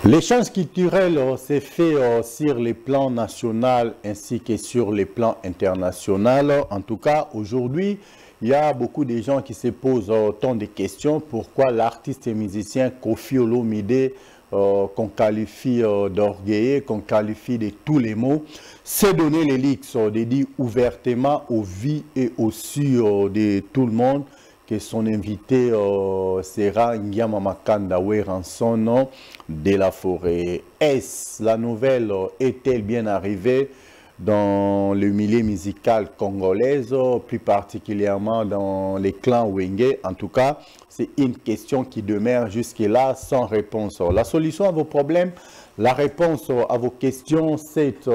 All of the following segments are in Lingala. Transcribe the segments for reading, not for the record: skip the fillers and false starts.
L'échange culturel s'est fait sur les plans national ainsi que sur les plans international. En tout cas, aujourd'hui, il y a beaucoup de gens qui se posent tant de questions. Pourquoi l'artiste et musicien Koffi Olomide, qu'on qualifie d'orgueilleux, qu'on qualifie de tous les mots, s'est donné l'élix de dire ouvertement aux vies et aux cieux de tout le monde que son invité sera Ngiama Makanda Weranson de la forêt. Est-ce la nouvelle est-elle bien arrivée dans le milieu musical congolais, plus particulièrement dans les clans Wenge? En tout cas, c'est une question qui demeure jusque-là sans réponse. La solution à vos problèmes, la réponse à vos questions, cette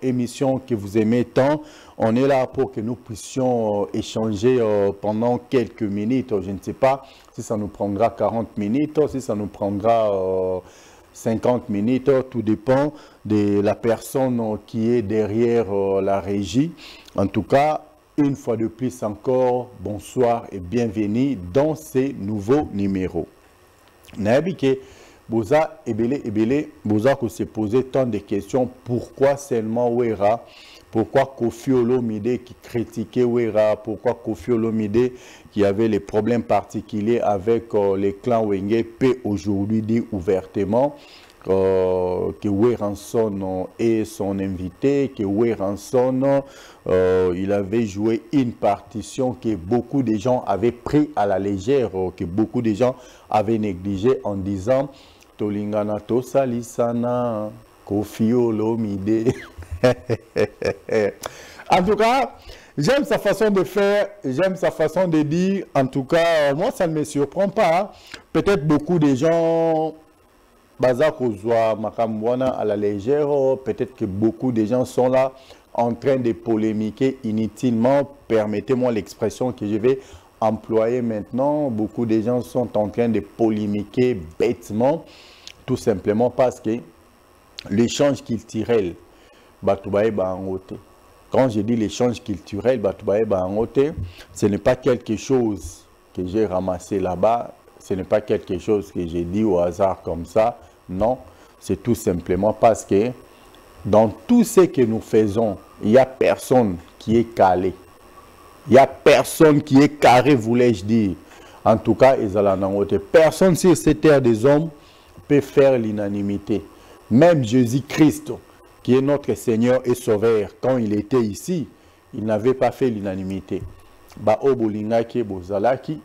émission que vous aimez tant, on est là pour que nous puissions échanger pendant quelques minutes. Je ne sais pas si ça nous prendra 40 minutes, si ça nous prendra 50 minutes, tout dépend de la personne qui est derrière la régie. En tout cas, une fois de plus encore, bonsoir et bienvenue dans ces nouveaux numéros. Nabike, Boza Ebele, Boza que se poser tant de questions. Pourquoi seulement Wera? Pourquoi Koffi Olomide qui critiquait Wera? Pourquoi Koffi Olomide qui avait les problèmes particuliers avec les clans Wenge peut aujourd'hui dire ouvertement que Weranson est son invité, que Weranson il avait joué une partition que beaucoup de gens avaient pris à la légère, que beaucoup de gens avaient négligé en disant Tolingana Tosalisana Koffi Olomide. En tout cas, j'aime sa façon de faire, j'aime sa façon de dire. En tout cas, moi, ça ne me surprend pas. Peut-être beaucoup de gens, Baza Kozwa, Makamwana à la légère, peut-être que beaucoup de gens sont là en train de polémiquer inutilement. Permettez-moi l'expression que je vais employer maintenant. Beaucoup de gens sont en train de polémiquer bêtement, tout simplement parce que l'échange culturel, quand je dis l'échange culturel, ce n'est pas quelque chose que j'ai ramassé là-bas, ce n'est pas quelque chose que j'ai dit au hasard comme ça, non, c'est tout simplement parce que dans tout ce que nous faisons, il n'y a personne qui est calé. Il n'y a personne qui est carré, voulais-je dire. En tout cas, personne sur cette terre des hommes peut faire l'unanimité. Même Jésus-Christ, qui est notre Seigneur et Sauveur, quand il était ici, il n'avait pas fait l'unanimité. Ba obolingaki bozalaki,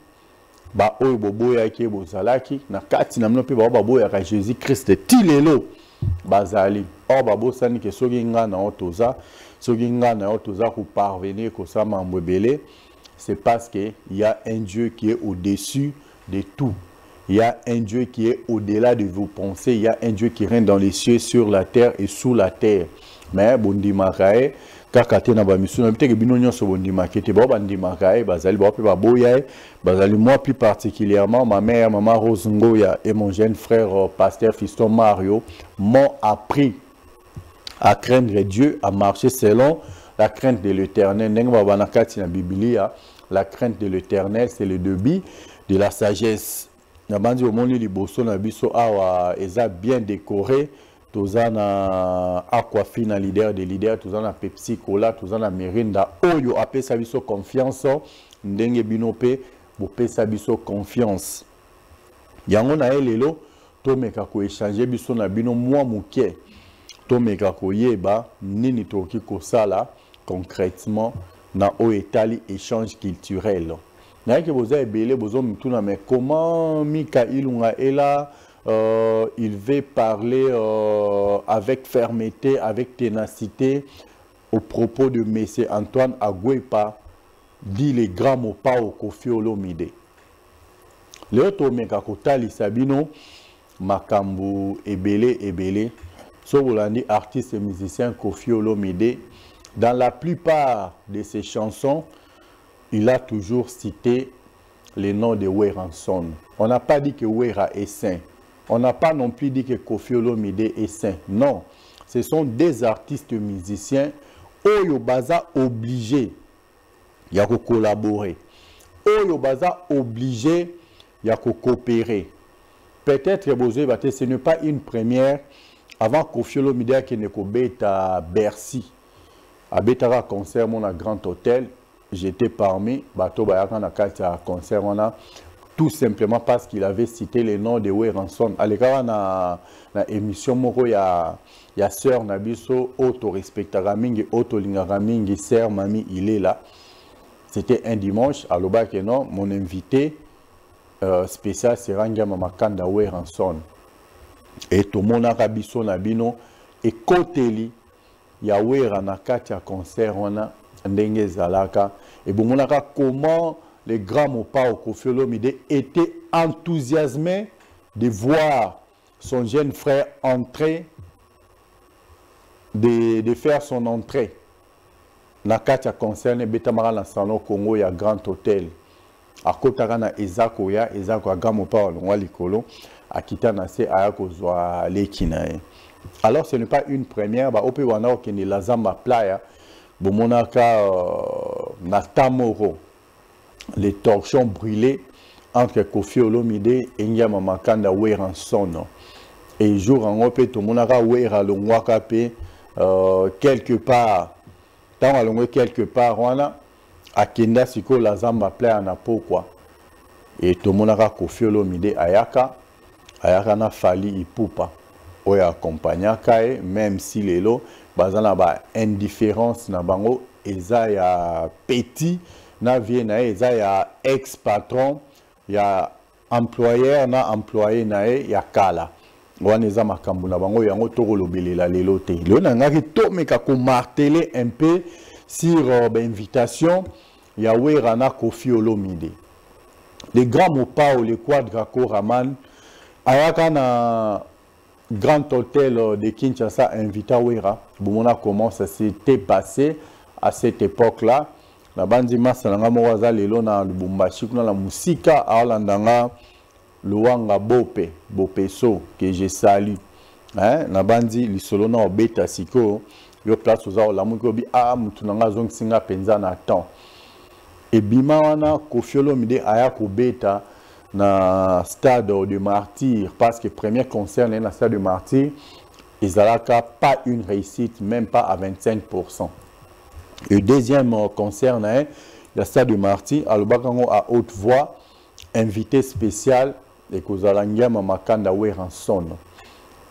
ba oboboyaki bozalaki, na kati na mnopi ba boyaka Jésus-Christ tilelo bazali. Or babo sani ke soki nga na otoza, soki nga na otoza pour parvenir ko sa mambwebele, c'est parce que il y a un Dieu qui est au-dessus de tout. Il y a un Dieu qui est au-delà de vos pensées. Il y a un Dieu qui règne dans les cieux, sur la terre et sous la terre. Mais bondi makae, kakate na ba misu na biteke bino nyonso bondi makete ba bandi makae, bazali ba pe ba boya, bazali moi plus particulièrement ma mère, maman Rose Ngoya et mon jeune frère pasteur Fiston Mario m'ont appris à craindre Dieu, à marcher selon la crainte de l'Éternel. Nenga ba na kati na Biblia, la crainte de l'Éternel, c'est le début de la sagesse. Nabandi omoni liboso na biso awa eza bien décoré, toza na Aquafina leader de leader, toza na Pepsi Cola, toza na Mirinda oyo apesa biso confiance, ndenge bino pe bopesa biso confiance. Yango na elelo to meka ko échanger biso na bino mwa muke, to meka ko yeba nini toki ko sala concrètement na o etali échange culturel. Mais comment Mikaïl est là, il veut parler avec fermeté, avec ténacité au propos de M. Antoine Agwepa, dit les grands mots pas au Koffi Olomide. Le Tomeka Kotali Sabino, Makambu Ebele, Sobolandi, artiste et musicien Koffi Olomide, dans la plupart de ses chansons, il a toujours cité le nom de Weranson. On n'a pas dit que Wera est saint. On n'a pas non plus dit que Koffi Olomide est saint. Non, ce sont des artistes musiciens Oyo Baza obligé de collaborer. Oyo Baza obligé de coopérer. peut-être ce n'est pas une première avant Koffi Olomide qui ne kobet à Bercy. À Betara concert mon Grand Hôtel, j'étais parmi bateau bayaka na kati à concert tout simplement parce qu'il avait cité le nom de Weranson. À l'écart na émission moko ya sœur Nabiso auto respectera mingi auto lingara mingi sœur Mami il est là. C'était un dimanche à Lobakeno, mon invité spécial sera Ngama Makanda Weranson. Et tout le monde a biso nabino et côté ya Wera na kati ya concert wana ndenge zalaka et bon monaka comment les grands Mopao Koffi Olomide étaient enthousiasmés de voir son jeune frère entrer de faire son entrée na kati ya concert ne betamara na salon Congo ya Grand Hôtel à kotaka na ezako ya grand Mopao ngwa likolo akita na se aya kozwa lekina. Alors, ce n'est pas une première. Au pays où qui est la Zamba Playa, Bomonaka Natamoro, les torchons brûlés entre Koffi Olomide et Ngama Makanda Weranson. Et jour en opé, tout le monde a Wera Longwakape quelque part. Tant à l'ongwe quelque part, on a à Kenda Siko la Zamba Playa na pourquoi. Et tout le monde a Koffi Olomide Ayaka na Fali Ipupa. Oya accompagna kae même si lelo bazana ba indifférence na bango eza ya petit na vie na eza ya ex patron ya employeur na employé na ya kala wana eza makambo na bango yango tokolobelela lelo te lelo na ngaki to meka ko marteler un peu sur invitation ya Wera na Koffi Olomide les grands Mopao les Quadraco Raman ayaka na Grand Hôtel de Kinshasa invita Wera. Boumona comment ça s'était passé à cette époque-là. La bandi masalanga mowaza lelo na Lubumbashi kuna la musika alandanga Luanga Bopeso que je salue. Hein na bandi lisolo na obeta siko yo place oza la muko bi mutunanga zong singa penza na temps. Et bima wana Koffi Olomide aya ko beta na stade de Martyr parce que premier concert dans le stade de Martyr ils n'ont pas une réussite même pas à 25%. Le deuxième concert dans le stade de Martyr à l'Obakango à haute voix invité spécial et Kozalangia Makanda Weranson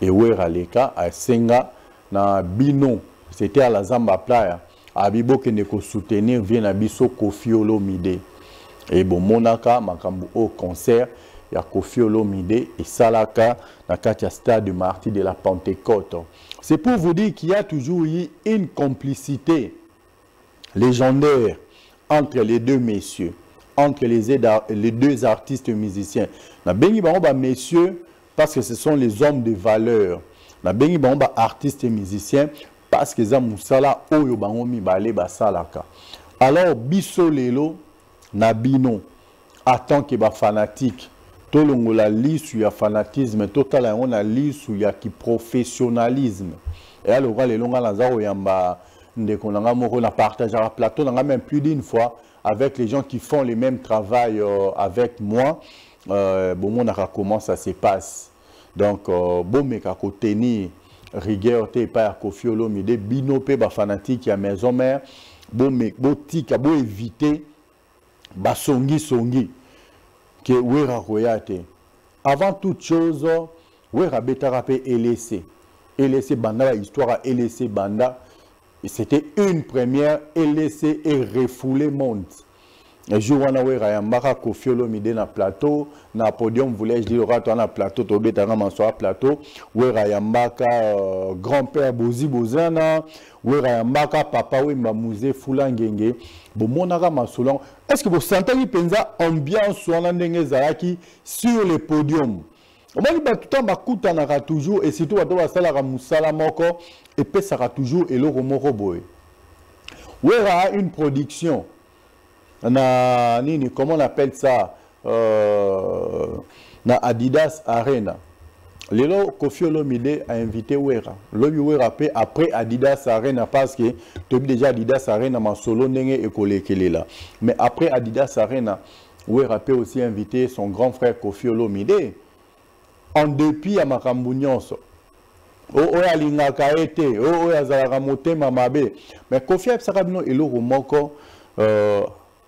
et Wera Leka à Senga na Bino c'était à la Zamba Playa à Bibo qui ne soutenir vient à Biso Koffi Olomide. Et bon, monaka, makambu au concert, il y a Koffi Olomide et Salaka, dans le stade de Martyr de la Pentecôte. C'est pour vous dire qu'il y a toujours eu une complicité légendaire entre les deux messieurs, entre les deux artistes musiciens. Na bengi bango messieurs, parce que ce sont les hommes de valeur. Na bengi bango artistes et musiciens, parce que za musala oyo bango mibale basalaka. Alors, biso lelo, Nabino, en tant que fanatique, tout le monde a lu sur le fanatisme, total on a lu sur le professionnalisme. Et alors, les longs Lazaro Yamba, on a partagé le plateau, on a même plus d'une fois avec les gens qui font le même travail avec moi. Bon, on a comment ça se passe. Donc, bon, mais qu'à côté rigueur, t'es pas à Koffi Olomide, binopé, fanatique, il y a maison mère, bon, mais bon, tika, bon, éviter. Songi que Wera Royate. Avant toute chose, Wera Betarape LSC Banda, l'histoire LSC Banda, c'était une première LSC et refoulé monde. Le jour où on a Wera Koffi Olomide na plateau, na podium voulais-je dire na plateau, to betara mansoa plateau, Wera Yambaka grand-père Bozi Bozana, Wera Yambaka papa Wemba Musée Fulangenge, Bomonara Masolon. Est-ce que vous sentez penza ambiance sur sur le podium? On va dire tout le temps toujours et surtout à toi ça la musala moko et puis ça sera toujours et le romoro boy. Wera une production. Comment on appelle ça na Adidas Arena. Lelo Koffi Olomide a invité Wera. Lobi Wera après Adidas Arena parce que tu déjà Adidas Arena ma solo ndenge école là. Mais après Adidas Arena, Wera peut aussi inviter son grand frère Koffi Olomide. en dépit à makambo nyonso oyo alingaka ete oyo azalaka motema mabe mais Kofi apesaka bino eloko moko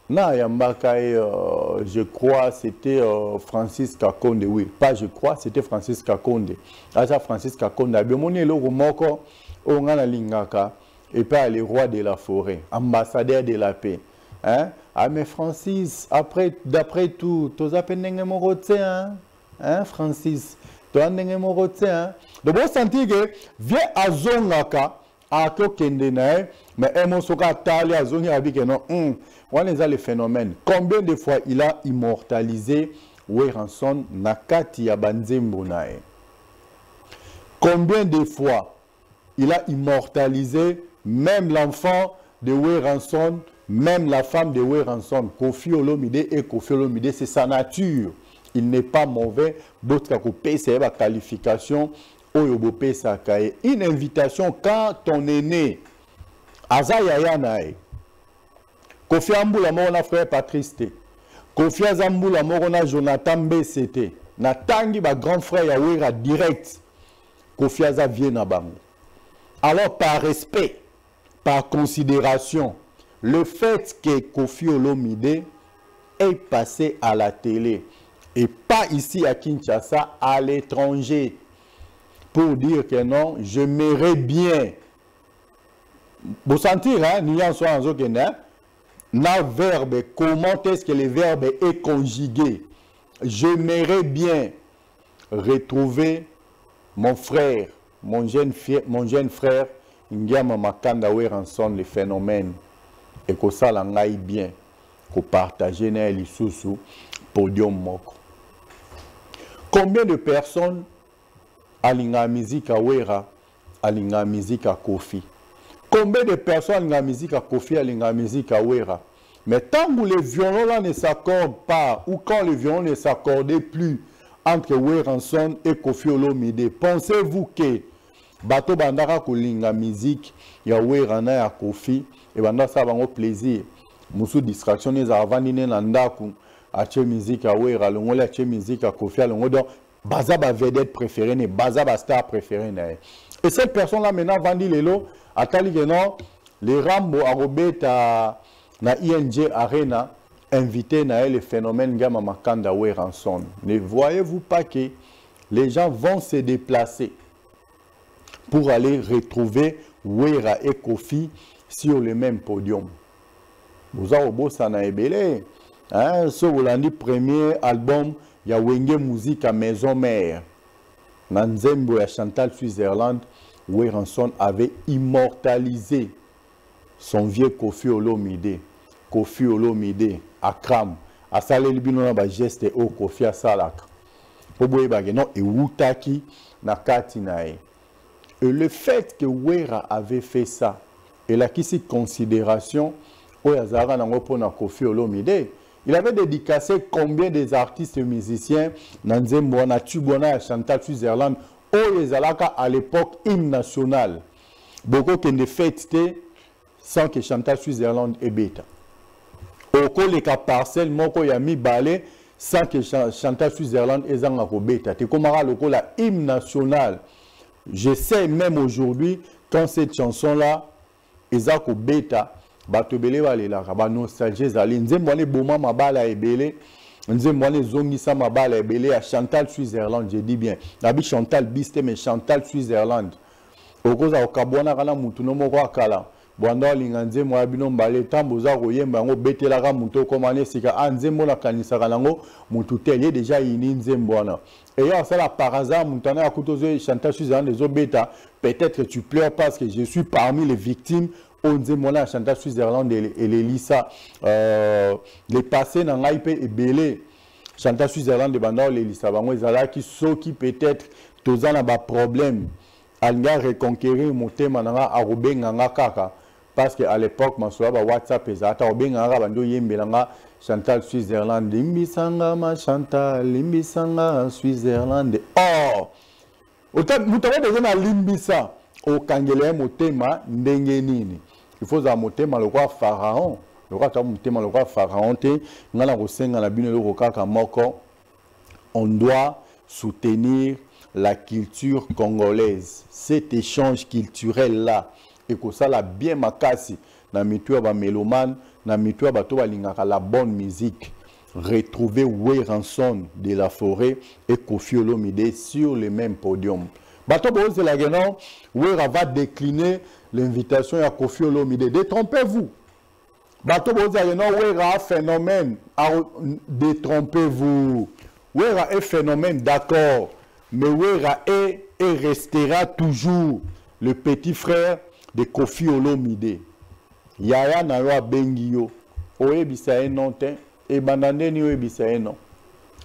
na yambaka je crois c'était Francis Kakonde, oui pas je crois c'était Francis Kakonde asa Francis Kakonde abemoni eloko moko oyo nga nalingaka et pas le roi de la forêt ambassadeur de la paix hein ah mais Francis après d'après tout toza pendenge moko te hein Francis toza ndenge moko te hein donc vous sentez que vieux azongaka a kokende na mais emosoka tali azongi abike non on les a les phénomènes combien de fois il a immortalisé Weranson nakati ya banzembo nae combien de fois il a immortalisé même l'enfant de Weranson, même la femme de Weranson, Kofi Olomide et Kofi Olomide, c'est sa nature. Il n'est pas mauvais. D'autres c'est la qualification. Une invitation quand on est né. Azaya nae. Kofi Amboula mona frère Patrice T. Kofi Amboula mona Jonathan BCT. Na tangi ba grand frère ya Wera direct. Kofi Aza vient na bango. Alors par respect, par considération, le fait que Kofi Olomide est passé à la télé et pas ici à Kinshasa, à l'étranger, pour dire que non, je m'aimerais bien. Vous sentir, hein, nuance en zokena, na verbe, comment est-ce que le verbe est conjugué? Je m'aimerais bien retrouver mon frère, mon jeune frère, Ngiama Makanda Weranson, le phénomène, et que ça l'engaille bien, que partager na lisusu podium moko. Combien de personnes alinga musique à Wera, alinga musique à Kofi? Combien de personnes alinga musique à Kofi, alinga musique à Wera? Mais tant que les violons là ne s'accordent pas, ou quand les violons ne s'accordaient plus entre Weranson et Kofi Olomide, pensez-vous que bato bandaka kolinga musique ya Werana ya Kofi et banda sa bango plaisir musu distraction les avandi ne na ndaku ache musique ya Wera longola ache musique ya Kofi longo donc baza ba vedette préférée ne baza ba star préférée na et cette personne là maintenant vandi lelo atali que non les Rambo arobeta na ING Arena invité na le phénomène Ngama Makanda Weranson. Ne voyez-vous pas que les gens vont se déplacer pour aller retrouver Wera et Kofi sur le même podium? Vous avez beau ça na ebele, hein, ce Holandi premier album ya Wenge Musique à Maison Mère. Nanzembo ya Chantal Switzerland, Weranson avait immortalisé son vieux Kofi Olomide. Kofi Olomide Akram a salé le bino na ba geste au Kofi asalaka. Po boye ba non e wutaki na kati na e. Et le fait que Wera avait fait ça, et la kisi considération, Kofi Olomide, il avait dédicacé combien des artistes et musiciens, Nanzemboana, Tubona, Chantal Switzerland, Oyezalaka à l'époque hymne national. Beaucoup qui ne fêtaient sans que Chantal Switzerland ait bêta. Au cas les cas parcelles, Moko Yami Balé, sans que Chantal Switzerland ait zangako bêta. C'est comme la hymne national. Je sais même aujourd'hui, quand cette chanson-là, Ezako Beta, Batobele Valela, Ba Nostalgie Zali, Nzemboane Boma Mabala Ebele, Nzemboane Zongisa Mabala Ebele, à Chantal Switzerland, je dis bien. Nabi Chantal Biste, mais Chantal Switzerland. Okoza Okabwana Kana Mutuno Moko Kala. Bwanda linganze mwa bino mbale tamboza koyemba ngo betelaka muto komane sika anzembo na kanisa kanango mutu telier déjà ini nzembwana et ya ça par hasard mutana ya kutozo Chantal Switzerland des obeta peut-être que tu pleures parce que je suis parmi les victimes onzembwana Chantal Switzerland et les lisa les passés na ngai pe ebele Chantal Switzerland de banda les lisa bango ezala ki soki peut-être tozana ba problème alga reconquérir motema na arobenga ngakaka. Parce qu'à l'époque, je suis WhatsApp, Chantal Switzerland, Limbisanga, ma Chantal, Limbisanga, Switzerland. Oh! Autant, nous avons besoin de Limbisa. Au Kangele, Motema, Ndengenini. Il faut un motema, le roi Pharaon. Le roi Motema, le roi Pharaon, on doit soutenir la culture congolaise. Cet échange culturel-là, et que ça l'a bien makasi, na mitua ba mélomane, na mitua ba to balingaka la bonne musique. Retrouver Weranson de la Forêt et Koffi Olomide sur le même podium. Bato Boze Lagenon, Wera va décliner l'invitation à Koffi Olomide. Détrompez-vous. Bato Boze Lagenon, Wera phénomène. Détrompez-vous. Wera est phénomène, d'accord. Mais Wera est et restera toujours le petit frère de Koffi Olomide. Yaya Nawa Bengio. Oye Bisae Nontin. Et bananeni Bisae non.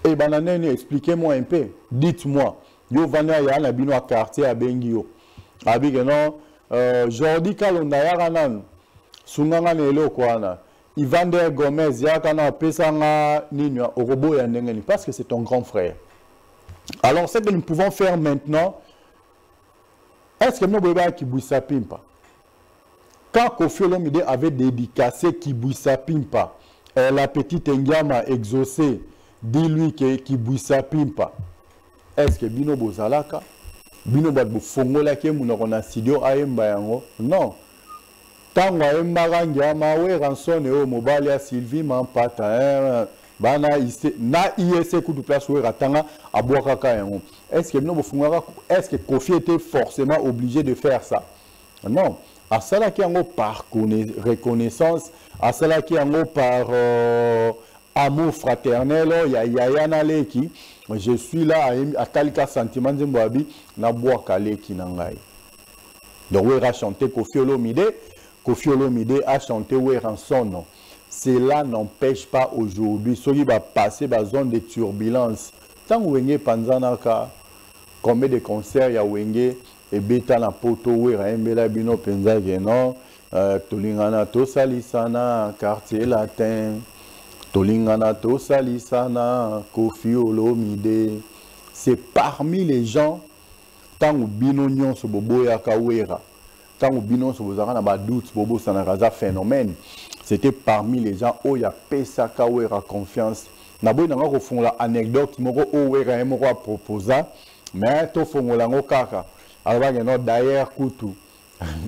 Et bananeni, expliquez-moi un peu. Dites-moi. Yo vana ya na bino a quartier à Bengio. Abige non. Jordi Kalonda ya kanan. Sunganga nelo kwana. Ivander Gomez ya kana pesanga ninyo orobo ya ndengeni parce que c'est ton grand frère. Alors ce que nous pouvons faire maintenant, est-ce que nous pouvons Kibouissa Pimpa? Quand Koffi Olomide avait dédicacé Kibouissa Pimpa, la petite Ndiama a exaucé, dis-lui que Kibouissa Pimpa. Est-ce que Bino Bozalaka? Bino Badbo Fongola ke Mounakona Sidio Aemba yango? Non. Tango Aemba Rangiama, Weranson et Mobalia Sylvie Mampata, Bana ise na ISC coup de place où Ratanga à Boakaka yango. Est-ce que Bino Bofungara, est-ce que Koffi était forcément obligé de faire ça? Non. À cela qui en par reconnaissance, à cela qui en par amour fraternel, il y a Yayana Leki. Je suis là à Kalika Sentiment Zimbabi, na Boaka Leki Nangai. Donc, on a chanté Koffi Olomide. Koffi Olomide a chanté Weranson. Cela n'empêche pas aujourd'hui, ceux qui va passer dans la zone de turbulence. Tant que vous Panzanaka, combien de concerts il y a Wenge et beta na poto Wera Mbela Bino Penza Geno, Tolingana Tosalisana, quartier latin, Tolingana Tosalisana, Koffi Olomide. C'est parmi les gens, tant que Bino Nyon se bobo ya Kawera, tant que Bino se bozara na ba doute bobo sanaraza phénomène. C'était parmi les gens où il y a Pesaka Wera confiance. Nabo nanga ko fongola anecdote moko o Wera moko a proposa, mais to fongola ngo kaka. Alors il y a d'ailleurs Koutou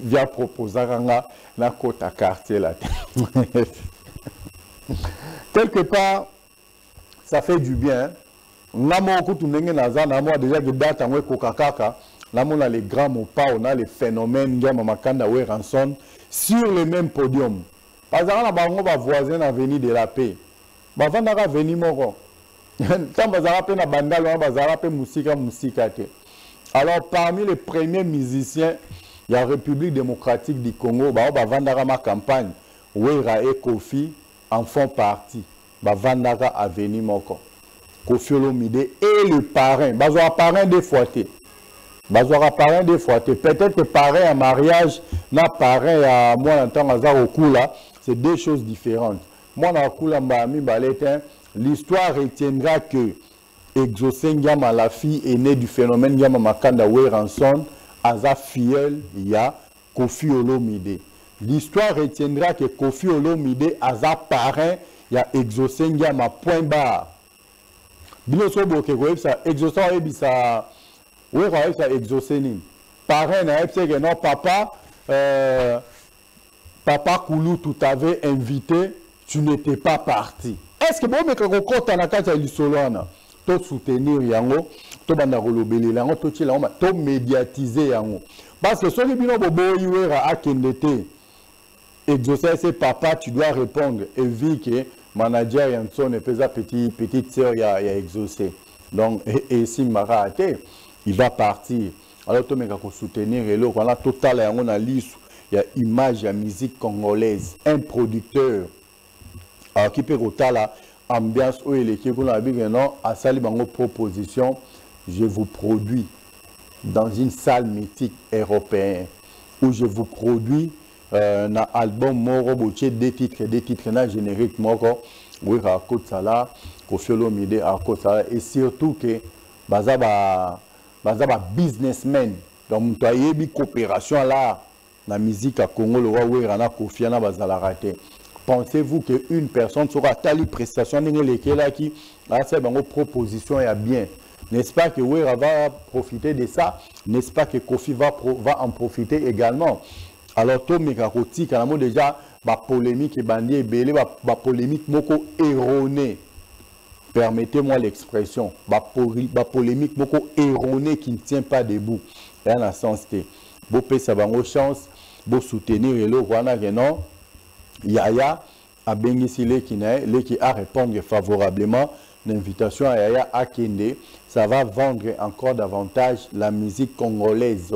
via proposer na côte à quartier là. Quelque part, ça fait du bien. Namo Koutou nenge naza namo déjà que date en Kokakaka. Namo on a les grands mots pas, on a les phénomènes Ngama Makanda Weranson sur le même podium. Par exemple, on va voisin avenue de la paix. Bavanda ka veni moko. Tant bazara pe na bandalo, bazara pe musika te. Alors, parmi les premiers musiciens, il y a la République démocratique du Congo, Bavandara ma campagne, Wera et Koffi en font partie. Bavandara a venu moko. Koffi Olomide et le parrain. Bazora parrain des fois. Bazora parrain des fois. Peut-être que parrain à mariage, na parrain à moi en tant que là, c'est deux choses différentes. Moi, dans Kula Mbami Baletin, l'histoire retiendra que Exaucé Ngama, la fille aînée du phénomène Ngama Makanda Weranson, Aza filleul, il y a Koffi Olomide. L'histoire retiendra que Koffi Olomide, Aza parrain, il y a Exaucé Ngama, point barre. Bilo sobo ke ko ça Exaucé ebisa Wera ça Exaucé ni. Parrain na epse que non papa papa Koulou tout avait invité, tu n'étais pas parti. Est-ce que bon mais quand on compte na kata lisoloana to soutenir yango to banda kolobeli yango to tshela yango to médiatiser yango parce que soki bino boboyi Wera akendete Exaucé c'est papa tu dois répondre et vu que manager Yanson et petite sœur il y a Exaucé donc et si Marate il va partir alors to meka ko soutenir et là on a total yango na lisu il y a image ya musique congolaise un producteur qui peut rotala ambiance où il est qui qu'on a bien non à sali bango proposition je vous produis dans une salle mythique européenne où je vous produis un album moro boché des titres na générique moko oui à côté ça là Koffi Olomide à côté ça et surtout que bazaba businessman donc tu as une coopération là la musique à Congo le roi oui na Koffi na bazala raté. Pensez-vous qu'une personne sera telle prestation qui a cette proposition est bien. N'est-ce pas que Wera va profiter de ça? N'est-ce pas que Kofi va en profiter également? Alors, tout Mekakoti, quand on a déjà la polémique et bandit et belé, la polémique moko erronée. Permettez-moi l'expression, la polémique moko erronée qui ne tient pas debout. Il y a un sens que vous pouvez savoir chance, vous soutenir et le Rwanda non. Yaya a bénéficié qui a répondu favorablement l'invitation à Yaya Akende. Ça va vendre encore davantage la musique congolaise.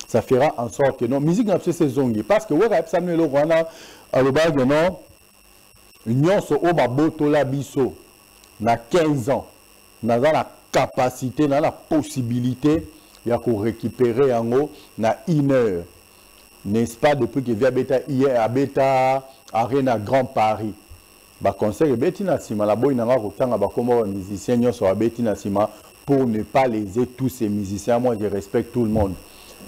Ça fera en sorte que non, musique n'a pas saison parce que ouais, ça me le Rwanda à le bas non. Union so au baboto la biso na 15 ans. N'a la capacité, n'a la possibilité de récupérer en haut na 1 heure. N'est-ce pas, depuis que via Beta hier à Beta Arena Grand Paris. Bah conseil Betina Sima la boy nanga kotanga ba komo musiciens nyo so Betina Sima pour ne pas léser tous ces musiciens. Moi je respecte tout le monde.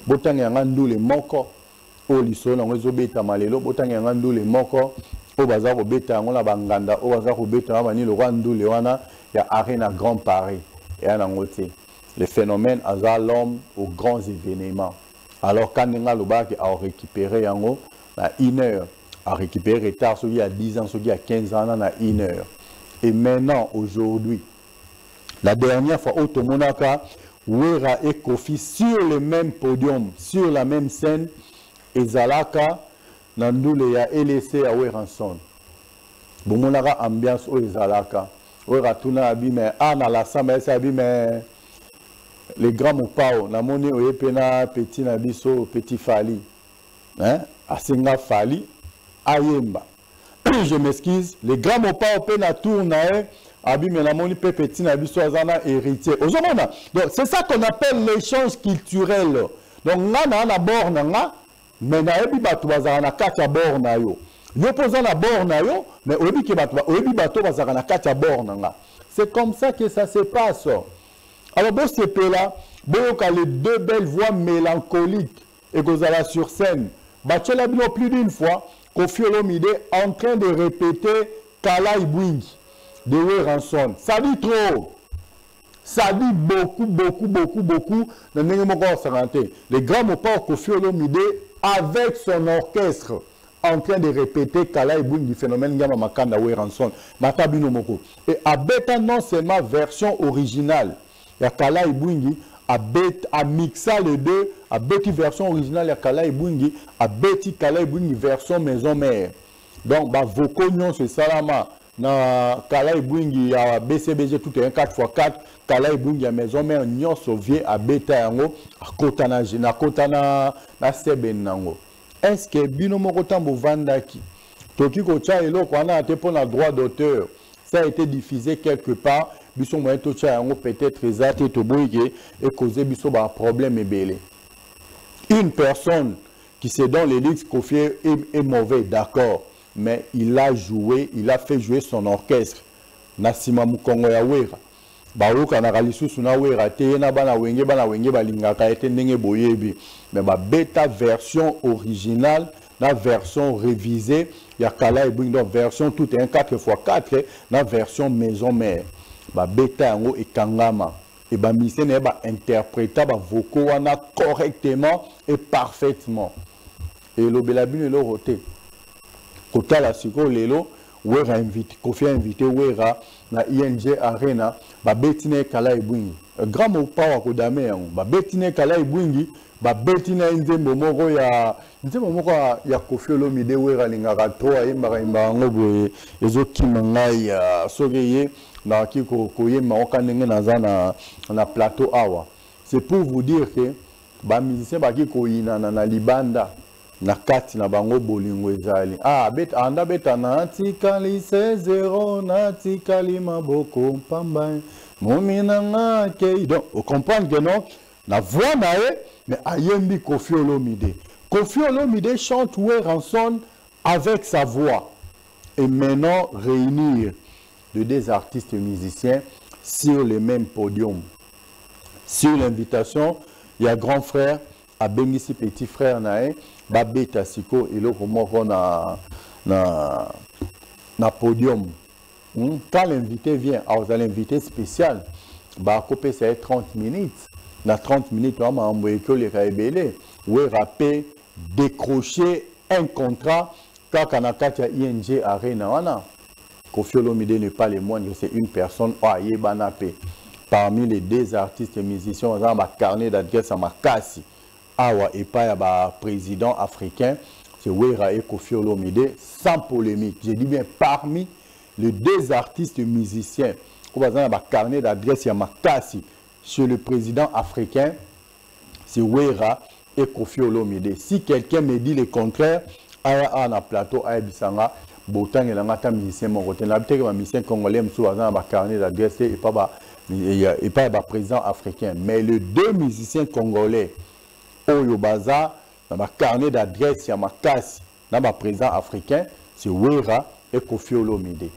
Botanga ngandu le moko o liso na ngozo beta malelo botanga ngandu le moko o baza ko beta ngona banganda o baza ko beta mani le rwandu le wana ya Arena Grand Paris et à ngoté. Le phénomène à l'homme aux grands événements. Alors, quand on a récupéré en haut, à 1 heure, à récupérer retard, celui à 10 ans, celui à 15 ans, à 1 heure. Et maintenant, aujourd'hui, la dernière fois, au Tomonaka, Wera et Kofi sur le même podium, sur la même scène, et Zalaka, Nandoule a laissé à Weranson. Bomonaka ambiance au Zalaka. Wera Tuna abime, na la samba, ça abime. Les grands moupao, na moni oyepena petit nabiso, petit fali. Hein? Asenga fali, ayemba. Je m'excuse, les grands moupao pena tournae, abime na moni petit nabiso azana héritier. Donc c'est ça qu'on appelle l'échange culturel. Donc là na bord na mais na ebi bato bazana na kati bord na yo. Yo posa na bord na yo, mais oyebi ke bato bazana na kati bord na. C'est comme ça que ça se passe. Alors, bon, c'est là, bon, les deux belles voix mélancoliques et Gozala sur scène. Bachela Bino plus d'une fois, Kofi Olomide en train de répéter Kala Ibwingi de Weranson. Ça dit trop. Ça dit beaucoup. Les grands mopas Kofi Olomide avec son orchestre en train de répéter Kala Ibwingi du phénomène Yama Makanda Weranson. Matabino Moko. Et à bêta non seulement version originale. Il y a Kala Ibwingi a mixé les deux, a bêti version originale, il y a Kala Ibwingi a bêti Kala Ibwingi version maison mère. Donc, bah, vos cognons, c'est salama. Na Kala Ibwingi, il y a BCBG, tout est un 4x4. Kala Ibwingi a maison mère, nyon sauvé a bêta yango, a kotana, na kotana, na seben nango. Est-ce que bino mokotambo vandaki? Toki kocha elo, kwa na ate pour le droit d'auteur. Ça a été diffusé quelque part. Biso moyen tocha peut-être exact et causer biso un problème et belé. Une personne qui se donne les listes Kofi est mauvais, d'accord, mais il a fait jouer son orchestre. Nasima Mukongo ya Wera. Baruka na kalisusu na Wera te na bana wenge balingaka ete ndenge boyebi. Mais ba bêta version originale, la version révisée, il y a Kala Ibwingi donc version tout est un 4x4, la version maison mère. Ba bêta yango et kangama et ba mission ne ba interpréter ba vocaux wana correctement et parfaitement et lo belabine lo roté kota la siko lelo Wera invité Kofi invité Wera na ING Arena ba betine Kala Ibwingi grand mo pa ko dame yango ba betine Kala Ibwingi ba betine nzembo moko ya Kofi Olomide Wera lingaka to ayembaka imbango boye ezokima ngai ya sogeye na kiko koyema okandenge na plateau awa. C'est pour vous dire que ba musicien ba kiko ina na libanda na kati na bango bolingo ezali. Anda beta na tikali 16-0 na tikali maboko pamba. Momina nga ke donc on comprend que non la voix na mais ayembi Kofi Olomide. Kofi Olomide chante Weranson avec sa voix. Et maintenant réunir de des artistes musiciens sur le même podium. Sur l'invitation, il y a grand frère, à Bengisi petit frère nae, Babeta Siko et le moko na podium. Quand l'invité vient, alors vous allez l'invité spécial, bah couper c'est 30 minutes. Dans 30 minutes, on m'a envoyé que les rebelles, ouais rappé décrocher un contrat quand on a ING Arena. Koffi Olomide n'est pas le moindre, c'est une personne parmi les deux artistes et musiciens, on a un carnet d'adresse à Makassi. Awa et pas un président africain, c'est Wera et Koffi Olomide, sans polémique. Je dis bien parmi les deux artistes et musiciens, on a un carnet d'adresse à Makassi chez le président africain, c'est Wera et Koffi Olomide. Si quelqu'un me dit le contraire, aya na plateau aya bisanga botan et la musicien mon côté la peut-être que musicien congolais msou azana ba carnet d'adresse et pas ba président africain, mais les deux musiciens congolais oyo baza na ba carnet d'adresse ya makasi na ba président africain, c'est Wera et Koffi Olomide.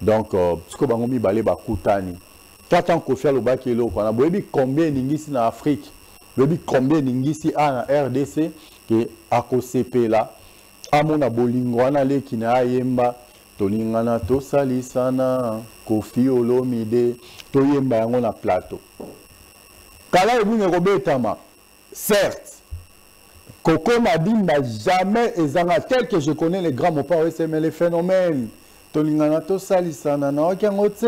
Donc ce que bango mi balé ba kutani tant Koffi Olomide eloko na boyebi combien ningisi na Afrique, boyebi combien ningisi na RDC que ACOCP là amona bolingo wana leki na yemba tolingana tosalisana Koffi Olomide toyemba yango na plateau kala ebune kobetama certes Koko Madimba jamais ezanga tel que je connais les grands mots pas mais les phénomènes tolingana tosalisana na okango tse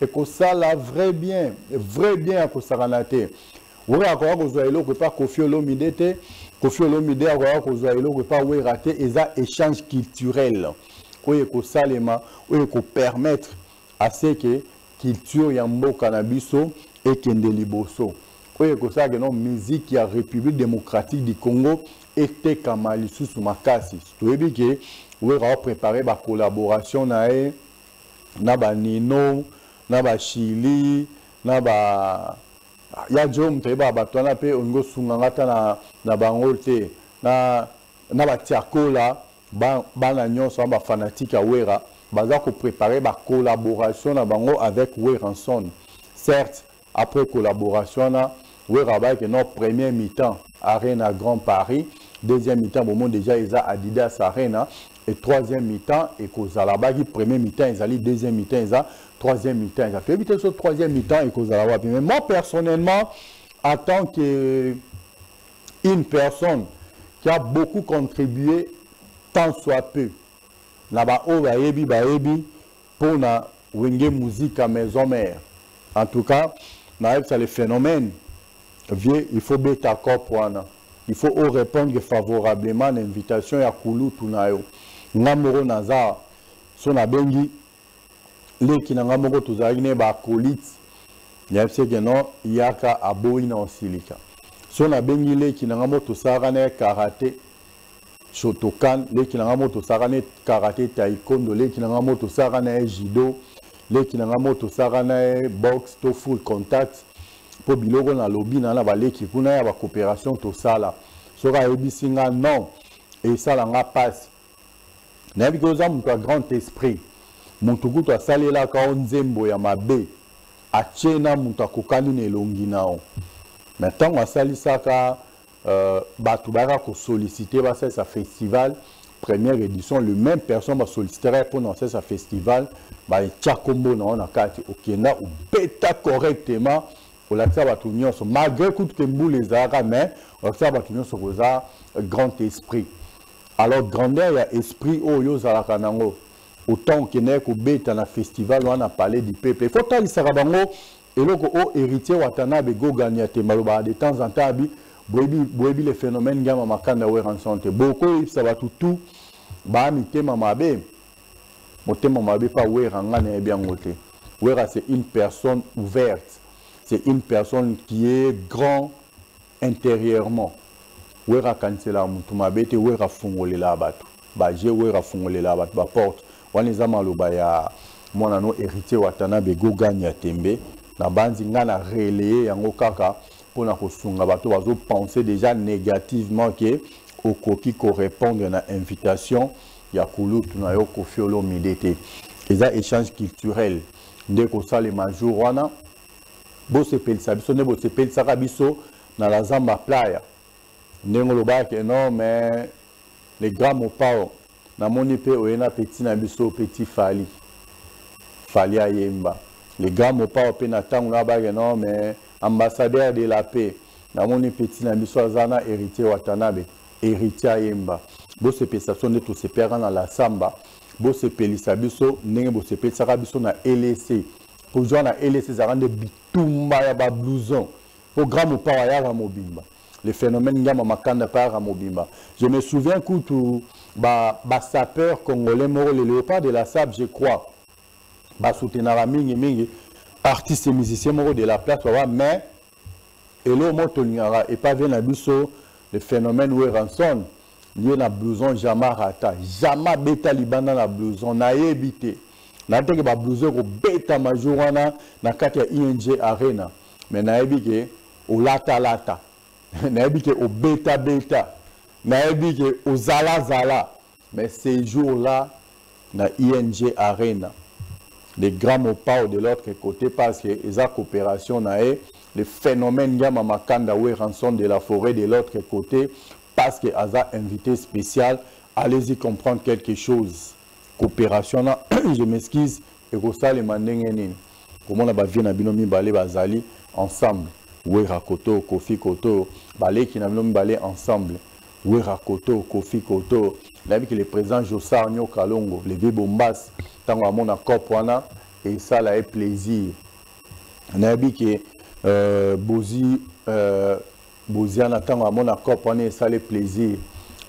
et ko sala vrai bien à ko saranate wora ko kozwa eloko pa Koffi Olomide te Koffi Olomide a kozwa eloko pa Wera te eza échange culturel oyo ko salema oyo ko permettre à ce que culture ya mboka na biso ekende liboso oyo ko sa que non musique ya République démocratique du Congo était kama lisusu makasi toyebi ke Wera a préparé ba collaboration na ba Nino na ba Chili na ba ya jom teba batwana pe ongo sungangata na bangote na batiakola bana nyonso ba fanatique à Wera baza ko préparer ba collaboration na bango avec Weranson. Certes après collaboration na Wera ba que notre premier mi-temps Arena Grand Paris, deuxième mi-temps au monde déjà ils a Adidas Arena et troisième mi-temps et kozalaba qui premier mi-temps ils allaient deuxième mi-temps ils a troisième mi-temps ils a fait éviter ce troisième mi-temps et kozalaba mais moi personnellement en tant que une personne qui a beaucoup contribué tant soit peu na ba o baebi pour na wenge musique à maison mère en tout cas na ça le phénomène vieux il faut bêta corps il faut répondre favorablement à l'invitation ya Kulu tunayo ngamoro naza so na bengi leki na ngamoro tuzali ne ba colite ya que non yaka aboyi na osilika so na bengi leki na ngamoro tosara ne karaté Shotokan leki na ngamoro tosara ne karaté taekwondo leki na ngamoro tosara ne judo leki na ngamoro tosara ne boxe to full contact po biloko na lobby na ba leki kuna ya ba coopération tosala soka ebisinga non et ça la nga passe na bikoza mutu grand esprit mutu kutu asalela ka nzembo ya mabe achena mutu akokani na elongi nao maintenant asalisaka batu baka ko solliciter ba ça festival première édition le même personne va solliciter pour lancer sa festival ba tchakombo na on akati okenda ou beta correctement pour l'accès à nyonso malgré coup que mboule ezaka mais l'accès à nyonso koza grand esprit. Alors grandeur ya esprit oyo zalaka nango autant que ne ko beta na festival on a parlé du peuple il faut talisaka bango eloko o héritier watana be go gagner te maloba de temps en temps bi boyebi les phénomènes ngama makanda Weranson te boko ça va tout ba mitema mabe motema mabe pa Weranga na bien ngote Wera c'est une personne ouverte, c'est une personne qui est grand intérieurement. Wera kansela mutu mabete Wera fungolela batu baje Wera fungolela batu ba porte waneza maloba ya mwana no héritier watana be go gagner tembe na banzi ngana relayer yango kaka pona kosunga bato bazo penser déjà négativement que okoki correspondre na invitation ya Kulu tunayo Koffi Olomide te eza échange culturel ndeko sale majour wana bo sepelisa biso ne bo sepelisa biso na la zamba playa ndengo lobaki non mais les grands mopao na moni pe oyena petit na biso petit fali ayemba Les gars m'ont pas opé n'attendent là-bas, non, mais ambassadeur de la paix. Dans mon petit Nabiso Azana, héritier Watanabe, héritier Ayemba. Bo se pesation de tous ces pères dans la samba. Bo se pelisabiso, n'engue bo se pesarabiso na LC. Pour jouer na LC, ça rend de bitumba ya ba blouson. Programme ou pas ya mobimba. Le phénomène ngama makanda par mobimba. Je me souviens que tout ba sapeur congolais mort le léopard de la sable, je crois. Ba soutenara mingi artistes et musiciens mort de la place mais et l'eau motoningara et pas bien abiso le phénomène où ranson lié na blouson jamais rata jamais beta libanda na blouson na évité na teke ba blouson ko beta majorana na kati ya ING Arena mais na évité au lata na évité au beta na évité au zala mais ces jours là na ING Arena les grands mots de l'autre côté parce que les coopération na le phénomène Yama Makanda ou rançon de la forêt de l'autre côté parce que Aza invité spécial, allez-y comprendre quelque chose. Coopération là, je m'excuse et pour ça les mandengeni. Comment on a bien abinomi balé bazali ensemble. Oui rakoto Kofi Koto balé qui n'a balé ensemble. Oui rakoto Kofi Koto. Là que le président Jossar Nyo Kalongo, le vieux Bombas, tant à mon accord point et ça là est plaisir. Nabi que Bozi en attendant à mon accord pour ça le plaisir.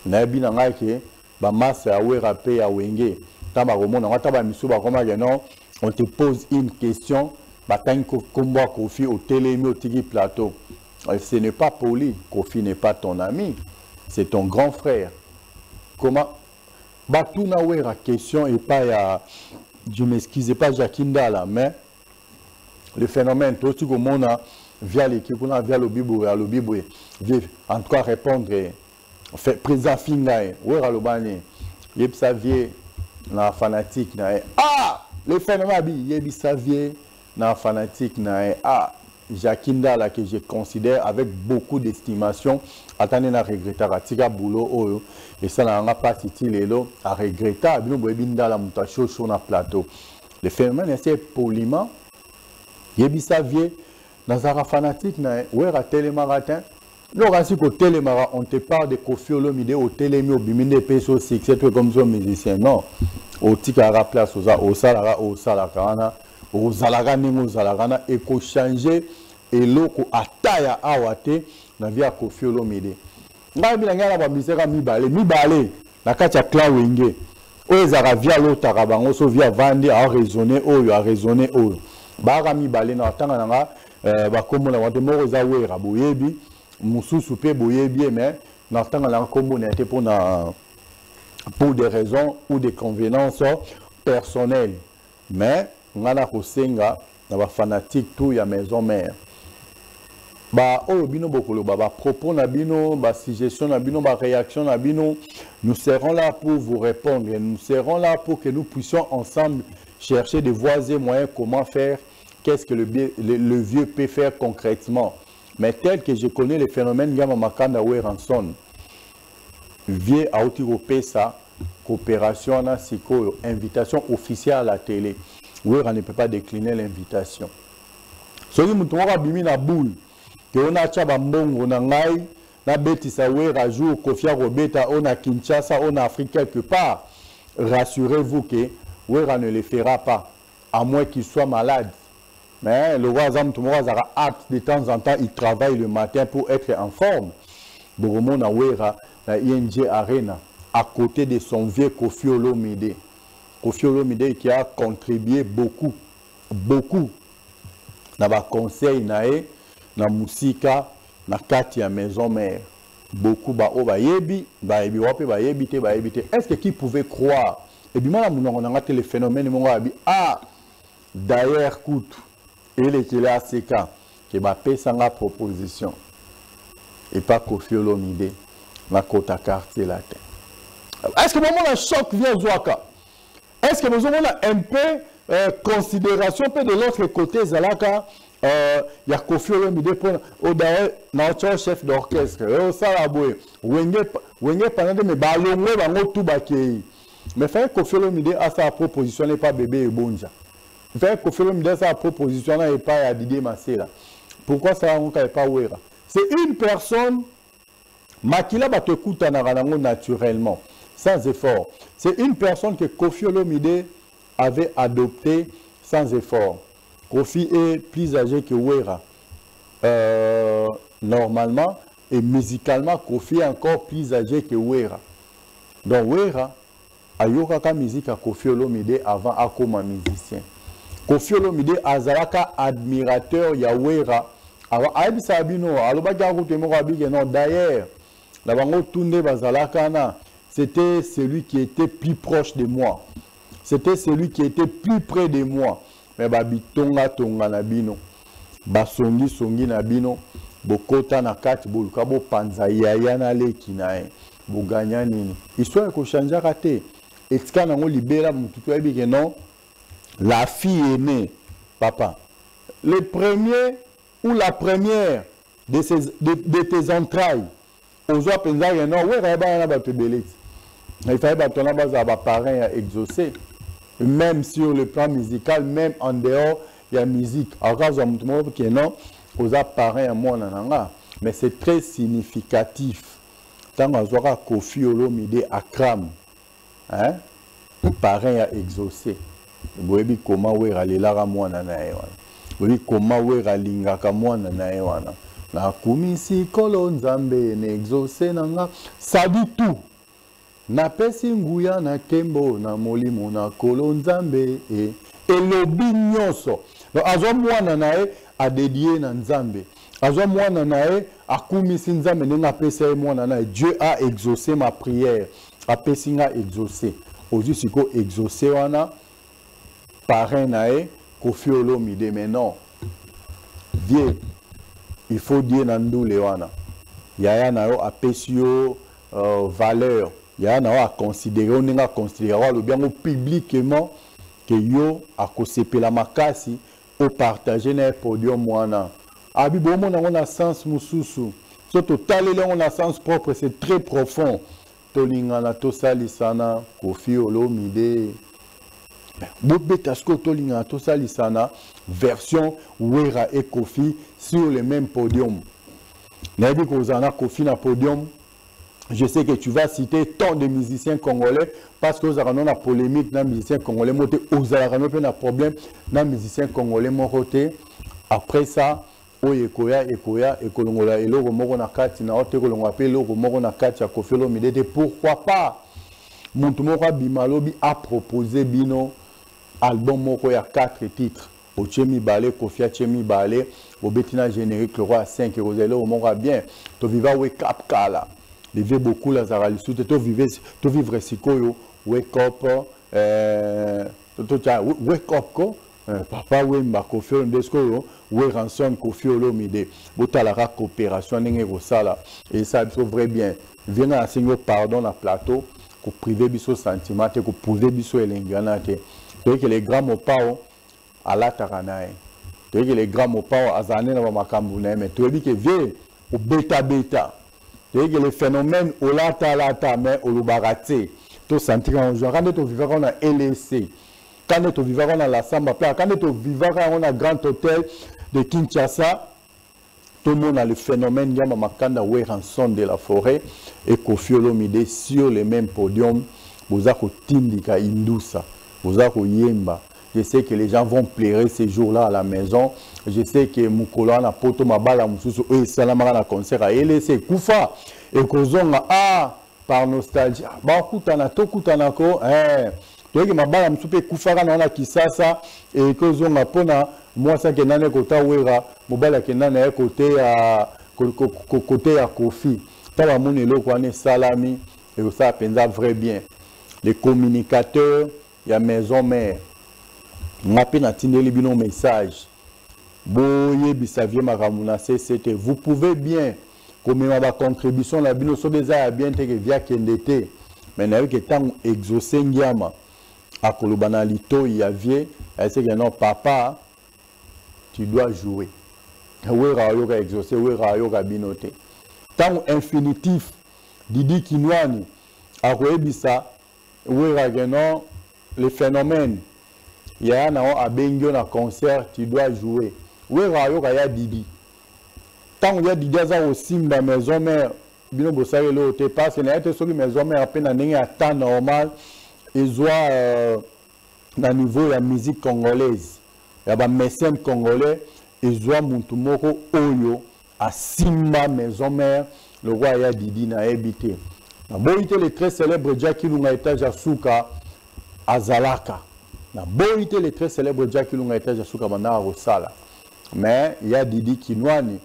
Nabi n'a que ba masse à rapé à wenge. Taba romon on taba misuba comme non on te pose une question bataille combat Kofi au télémi au tigi plateau. Ce n'est pas poli, Kofi n'est pas ton ami, c'est ton grand frère. Comment Batou na wera question et pas ya je m'excuse pas Jacinda là mais le phénomène, tout ce que monde a via l'équipe, via le Bibo, en tout cas répondre, président Fingaï, où est le bani, Yeb Savier, na fanatique, ah, le phénomène, Yeb Savier, na fanatique, ah, Jacinda là que je considère avec beaucoup d'estimation, attendez na regretter, Atiga Boulot, et ça n'a pas cité les lots, à regretter, nous boibinda la mutacho sur le plateau. Le phénomène, c'est poliment. Yebisa vie dans un fanatique na wera télémaratin lorsque au télémara on te parle de Kofi Olomide au télémi au biminde peso 6 c'est comme ça musicien non au tikara place au salara au zalaga ningo zalagana et ko changer et loko ataya awate na via Kofi Olomide ngai bila ngala ba misera mibale na kati ya clan wenge o ezara via lotara bango so via vandi a raisonner oyo Barami balé na tanga nanga bakombo na wate moko za wera boyebi mususu pe boyebi mais na tanga na kombo na été pour des raisons ou des convenances personnelles mais ngana kosenga na ba fanatique tout ya maison mère ba o bino bokolo ba propos na bino ba suggestion na bino ba réaction na bino nous serons là pour vous répondre nous serons là pour que nous puissions ensemble chercher des voies et moyens comment faire. Qu'est-ce que le vieux peut faire concrètement? Mais tel que je connais le phénomène Yama Makanda ou ranson, vieux à Pesa, coopération, invitation officielle à la télé. Où on ne peut pas décliner l'invitation. Ce qui me bimi na boule, que on a chabambongo na ngai, na betisa wera jour Kofia Robeta, on a Kinshasa, on a Afrique quelque part. Rassurez-vous que wera ne le fera pas, à moins qu'il soit malade. Mais le roi Zam Tumora apte de temps en temps, il travaille le matin pour être en forme. Boromo na wera na ING Arena, à côté de son vieux Kofi Olomide. Kofi Olomide qui a contribué beaucoup na ba conseil nae na musika na kati ya maison mère. Beaucoup ba o ba yebi wape ba yebi te. Est-ce que qui pouvait croire? Et bien là on a le phénomène mon abi ah d'ailleurs coûte et les qu'il a ces cas qui va payer sa proposition et pas Kofi Olomide na kota quartier latin. Est-ce que moment un choc vient Zouaka? Est-ce que nous avons un peu considération peu de l'autre côté Zalaka il y a Kofi Olomide pour d'ailleurs notre chef d'orchestre au Salaboué wenge pendant mes ballons bango tout bakei mais faire Kofi Olomide à sa proposition n'est pas bébé et bonja Vers Kofi Olomide sa proposition là et pas à Didier Massé là. Pourquoi ça on pas Wera? C'est une personne Makila va te coûter naturellement, sans effort. C'est une personne que Kofi Olomide avait adoptée sans effort. Kofi est plus âgé que Wera. Normalement, et musicalement, Kofi est encore plus âgé que Wera. Donc Wera a eu musique à Kofi Olomide avant à comme musicien. Kofi Olomide azalaka admirateur ya Wera. D'ailleurs, c'était celui qui était plus proche de moi. C'était celui qui était plus près de moi. Mais babitonga tonga na bino. Basongi songi na bino. Bokota na kati boluka bo panza yaya na leki na e. Boganya nini. Histoire ko chanja raté. Etika nango libéra mututu ebi que non. La fille est née, papa. Le premier ou la première de tes entrailles. Aux autres pensants, non, oui, il fallait que les parents exaucés. Même sur le plan musical, même en dehors, il y a musique. Alors, non, aux parents, mais c'est très significatif. Tant que vous Kofi Olomide Akram, hein, parents exaucés. Vous voyez comment vous allez là, moi, oui, comment wera lingaka mwana na ewana na kumisi kolo nzambe na exaucé nanga ça dit tout na pesi nguya na kembo na molimo na kolo nzambe et elobi nyonso donc azo mwana na e a dédié na nzambe azo mwana na e akumisi nzambe nenga pesa mwana na Dieu a exaucé ma prière a pesi nga exaucé ozu siko exaucé wana parrain na e Kofi Olomide, mais non. Vieux, il faut dire Nandou Lewana. Yaya Nao a pesio valeur. Yaya Nao a considéré, on a considéré le bien publiquement que yo a kosepe la makasi au partager na podium wana. Abi bon on a sens mususu. Surtout talele on a sens propre, c'est très profond. Tolingana tosalisana Kofi Olomide. Version Wera et Kofi sur le même podium. Kofi na podium. Je sais que tu vas citer tant de musiciens congolais parce que vous avez une polémique dans les musiciens congolais. Vous avez un problème dans les musiciens congolais. Après ça, Ekoya, Ekolongola, Eloko Moko na kati na Ote Kolongola, Eloko Moko na kati ya Kofi Olomide. Pourquoi pas? Montumoko Bimalobi a proposé Bino album moko ya 4 titres. Ochemi Balé, Kofi Achemi Balé, Obetina générique le roi 5 et Roselo Moko bien. To viva wake up kala. Vivez beaucoup la zaralisu, to vivre sikoyo wake up wake up ko papa Wemba Kofi Olomide we ransom Kofi Olomide. Botalara coopération nenge sala et ça c'est vrai bien. Viens à signer pardon na plateau. Pour priver biso sentiment te pour prouver biso elengana te que les grands mopao ala taranae que les grands mopao azane na makambu na mais tu dis que vie au beta que les phénomènes au lata mais au lubarate to sentir en joie quand tu vivras on a LSC quand tu vivras on a la samba pla quand tu vivras on a grand hôtel de Kinshasa. Tout le monde a le phénomène Yama Makanda Weranson de la forêt et Kofi Olomide sur le même podium. Vous avez Tindika Indusa, vous avez Yemba. Je sais que les gens vont pleurer ces jours-là à la maison. Je sais que Moukola na poto mabala mususu et Salamara na concert à LC Koufa et Kozonga par nostalgie. Ba kutana to kutana ko to que mabala musupe Koufa na Kisasa et Kozonga pona moi ça que nane kota wera mobala ke nane côté à Kofi tala moni eloko ane salami et ça penza vrai bien les communicateurs il y a maison mère ngapi na tindeli bino message boye bisavie makamuna c'était vous pouvez bien comme ma contribution la bino so déjà bien te que via kendete mais na que tant exaucer ngiama akoloba na lito ya vie c'est que non papa tu dois jouer. Wera yoga exaucé, wera yoga binoté. Tant infinitif, Didi Kinwani, a Bisa, wera genon, le phénomène, il y a un bengio na concert, tu dois jouer. Oui, il y a Didi. Tant qu'il y a Didi, il y a aussi la maison mère. Bien que ça te passe, il y a des maison mère à peine à temps normal. Ils ont dans niveau de la musique congolaise. Il y a des mécènes congolais, ils ont Muntumoko Oyo à Simba maison mère. Le roi y a Didi n'a habité. Bon, il était le très célèbre Jackie Lunga étage à Souka à Zalaka. Bon, il était le très célèbre Jackie Lunga étage à Souka à Rosala. Mais il y a Didi Kinwani.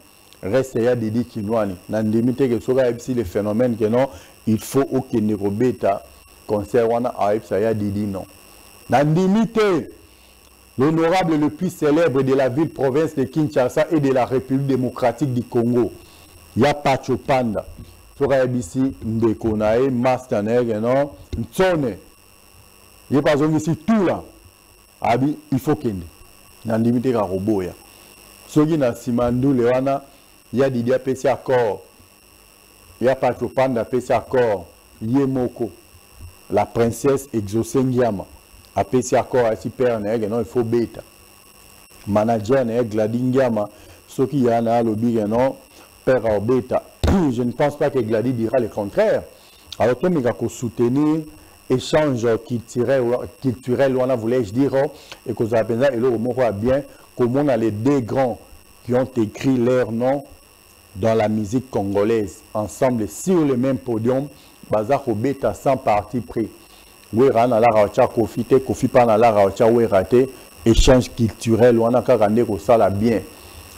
Reste il y a Didi Kinwani. Dans limité que soit le phénomène que non, il faut aucun nérobéta concert wana il y a Didi non. Dans limité, l'honorable le plus célèbre de la ville-province de Kinshasa et de la République démocratique du Congo. Il y a Pacho Panda. Soit ici Ndekonae, Mastaner, non, Ntsone. Il y a pas ici tout là. Il faut qu'il y ait. Dans limité à Roboya. Ceux qui sont Simandou, Léwana, il y a Didier PC Accord, il y a Pacho Panda PC Accord, Yemoko, la princesse Exosengiama, à PC Accord, à Super Neg, non, il faut bêta. Manager Neg, Gladingiama, ceux qui y en a lobby, non, Père au bêta. Je ne pense pas que Gladi dira le contraire. Alors, comme il faut soutenir échange culturel, on voulait-je dire, et que ça et le mot bien, comme on a les deux grands qui ont écrit leur nom dans la musique congolaise, ensemble sur le même podium, Bazar Obeta sans parti pris. Oui, Rana la Racha Kofi, Kofi Pana la Racha, oui, raté, échange culturel, on a qu'à rendre ça la bien.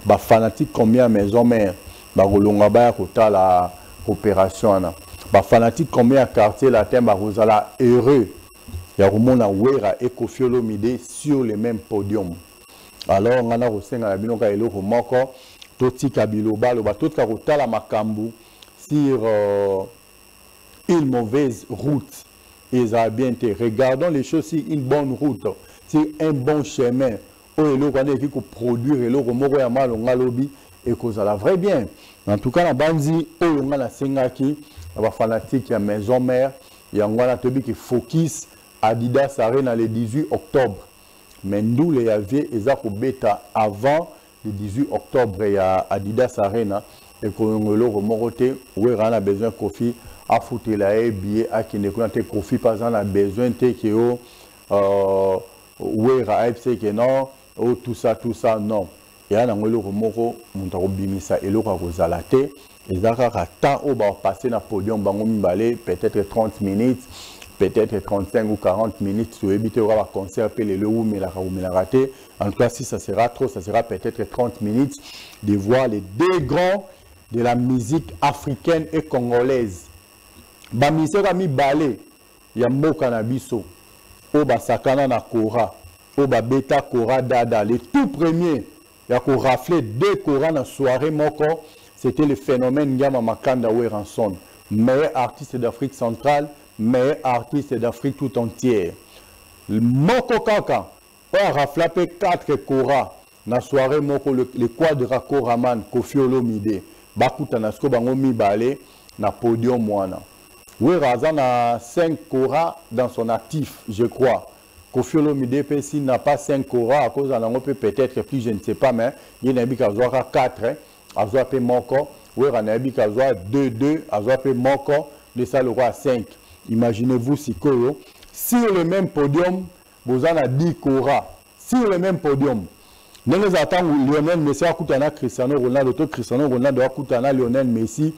Bah, fanatique combien maison mère, bah, Rolonga Baya Kota la coopération, bah, fanatique combien quartier latin, bah, Rosala heureux. Il y a Romona Wera et Kofi Olomide sur le même podium. Alors, on a reçu un binoka et le remoko, Toti Kabiloba, le bateau de Karota la Makambu, sur une mauvaise route. Ils ont bien été. Regardons les choses sur une bonne route, sur un bon chemin. Où le Rwanda qui produire et le remoko ya mal on a lobby et que ça la vrai bien. En tout cas, la bandi, où on a la Sengaki, la fanatique, il y a maison mère, il y a un tobi qui focus Adidas Arena le 18 octobre. Mais nous, les aviez, ils ont bêta avant le 18 octobre, il y a Adidas Arena. Et qu'on le remoroté, où on a besoin de Kofi, à foutre la billet, à qui ne connaît pas Kofi, par exemple, on a besoin de Théo, où on a FC que non, tout ça, non. Et là, on a le remoro, on a bimisa et le rozalate. Et là, temps où on va passer dans le podium, peut-être 30 minutes. Peut-être 35 ou 40 minutes sur éviter le concert mais la raté. En tout cas, si ça sera trop, ça sera peut-être 30 minutes de voir les deux grands de la musique africaine et congolaise. Bamise Rami Balé, Yambo Kanabiso, Oba Sakana na Kora, Oba Beta Kora Dada, les tout premiers, il y a qu'on raflait deux Kora dans la soirée Moko, c'était le phénomène Yama Makanda Weranson, meilleur artiste d'Afrique centrale, meilleur artiste d'Afrique tout entière. Moko Kaka, on a raflapé 4 Kora dans la soirée Moko, le quadra Koraman, Kofi Olomide, Bakuta Nasko Bangomi Balé, na podium Mwana. Oui, Razan a 5 Kora dans son actif, je crois. Kofi Olomide s'il n'a pas 5 Kora, à cause d'un peut-être plus, je ne sais pas, mais il y a un 4, à Zoapé Moko, oui, il y a un 2, à Zoapé Moko, de ça le roi 5. Imaginez-vous si Koro, sur le même podium, vous en avez 10 Kora, sur le même podium. Nous nous attendons Lionel Messi à Koutana, Cristiano Ronaldo, Cristiano Ronaldo à Koutana, Lionel Messi,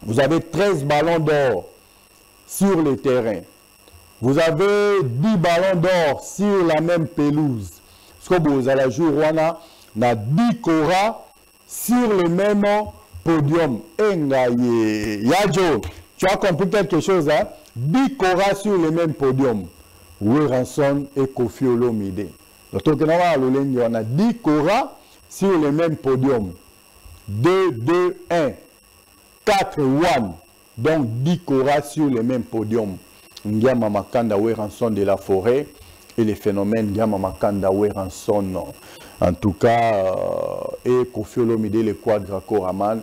vous avez 13 ballons d'or sur le terrain. Vous avez 10 ballons d'or sur la même pelouse. Ce que vous allez jouer, on a 10 Kora sur le même podium. Engaye, Yadjo. Tu as compris quelque chose, hein? 10 Kora sur le même podium. Weranson et Kofi Olomide. On a 10 Kora sur le même podium. 2, 2, 1. 4, 1. Donc 10 Kora sur le même podium. Ngama Makanda Weranson de la forêt et les phénomènes Ngama Makanda Weranson. En tout cas, et Kofi Olomide, le quadra Koraman.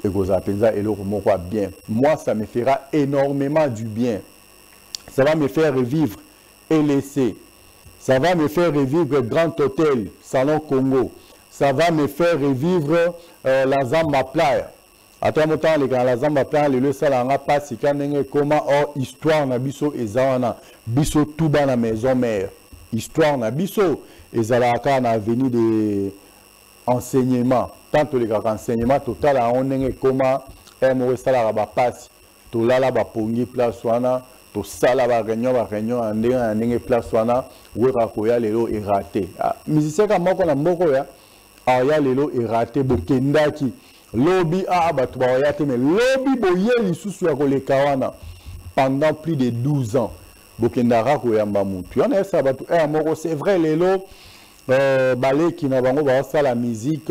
Et Gozapenza et le remoroi bien. Moi, ça me fera énormément du bien. Ça va me faire revivre et laisser Ça va me faire revivre Grand Hôtel, Salon Congo. Ça va me faire revivre la Zamba Playa. Attends, les gars, la Zamba Playa, le salanga passe, comment histoire na biso ezana, biso tout dans la maison mère. Histoire na biso ezalaka na avenue de enseignement. Tant les gars, enseignement total, on est comment mo sala ba passe, to la ba pongi place wana. To sala ba réunion ndenge place wana wera ko ya lelo est raté. Musicien ka moko na mboko ya ya lelo est raté bokendaki lobby batu ba ya te mais lobby boye lisusu ya koleka wana pendant plus de 12 ans bokendaka ko ya mbamutu. On a ça batu moko c'est vrai lelo balé qui na bango ba sala musique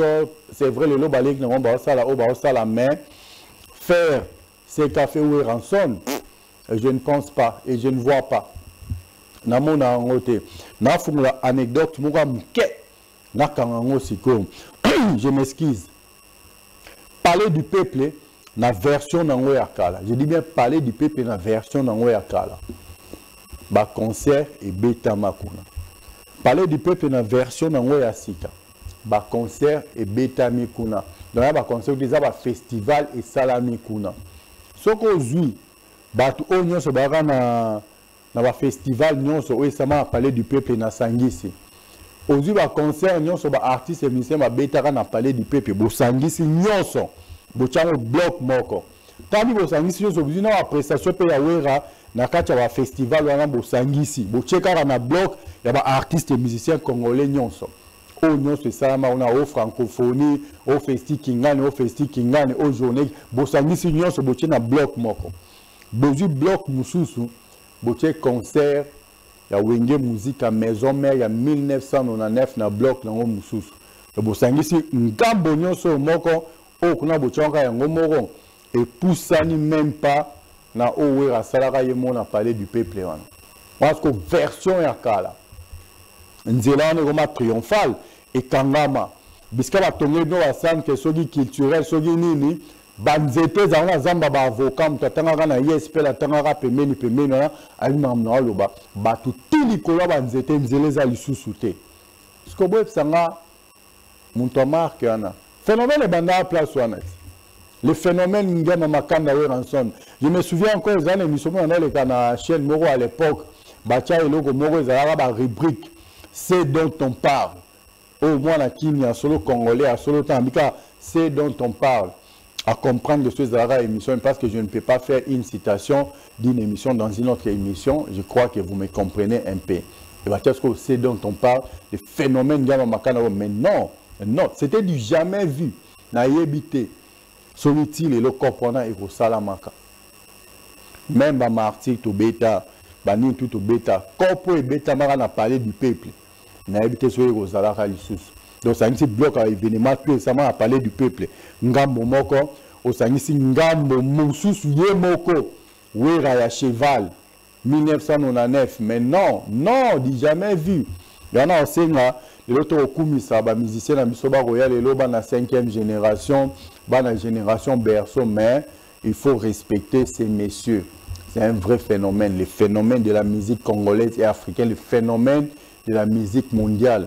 c'est vrai lelo balé qui na bango ba sala main faire c'est café ou ranson. Je ne pense pas et je ne vois pas. Na mona ngote. Na fumula anecdote muka mke. Na kangango siko. Je m'excuse. Parler du peuple na version nango ya kala. Je dis bien parler du peuple na version nango ya kala. Ba concert et beta makuna. Parler du peuple na version nango ya sika. Ba concert et beta mikuna. Donc ba concert déjà ba festival et salami kuna. Soko zui batu o nyonso baka na ba festival nyonso o esama parler du peuple na sangisi ozu ba concert nyonso ba artiste et musicien ba betaka na parler du peuple bo sangisi nyonso bo chango bloc moko tandi bo sangisi nyonso bu na prestation pe ya wera na kati ba festival wana bo sangisi bo chekaka na bloc ya ba artiste et musicien congolais nyonso o nyonso esama ona o francophonie o festi kingane o journée bo sangisi nyonso bo na bloc moko. Bozu bloc mususu, boche concert, ya wenge musique à maison mère, ya 1999 na bloc na mususu. Bosangisi ngambo nyonso moko, kuna bochonga ya ngomoro, et poussani même pas na owe salaka yemo na parler du peuple wana. Parce que version ya kala. Nzela ne goma triomphal et kangama. Biska ba tonge no asan ke sogi culturel, sogi nini. Banzete zanga zamba ba avocat mtatanga na ISP la tanga pemeni na alima mna loba batu tilikolo banzete nzeleza lisusu te sko boye sanga muntu marque ana phénomène banda place wana le phénomène ngana makanda we ranson. Je me souviens encore les années émission on a le kana chaîne moko à l'époque bacha eloko moko ezala ba rubrique c'est dont on parle au moins la Kenya solo congolais à solo tambika c'est dont on parle à comprendre de ces émissions parce que je ne peux pas faire une citation d'une émission dans une autre émission. Je crois que vous me comprenez un peu. Et parce que c'est dont on parle, le phénomène de Makana, mais non, c'était du jamais vu. Naïebité, solitude et le corpona et au salamaka. Même ma martyr tout bêta, bani tout bêta, corpo et bêta mara parlé du peuple. Naïebité sur les Rosalaka Lissous. Donc ça nous bloque à l'événement tout récemment à parler du peuple. Ngambo moko, au sanisi ngambo mususu ye moko, wera ya cheval, 1999. Mais non, dit jamais vu. Il y en a aussi l'autre okumisa ba musicien na bisoba royal et loba na 5e génération, ba na génération berceau, mais il faut respecter ces messieurs. C'est un vrai phénomène, le phénomène de la musique congolaise et africaine, le phénomène de la musique mondiale.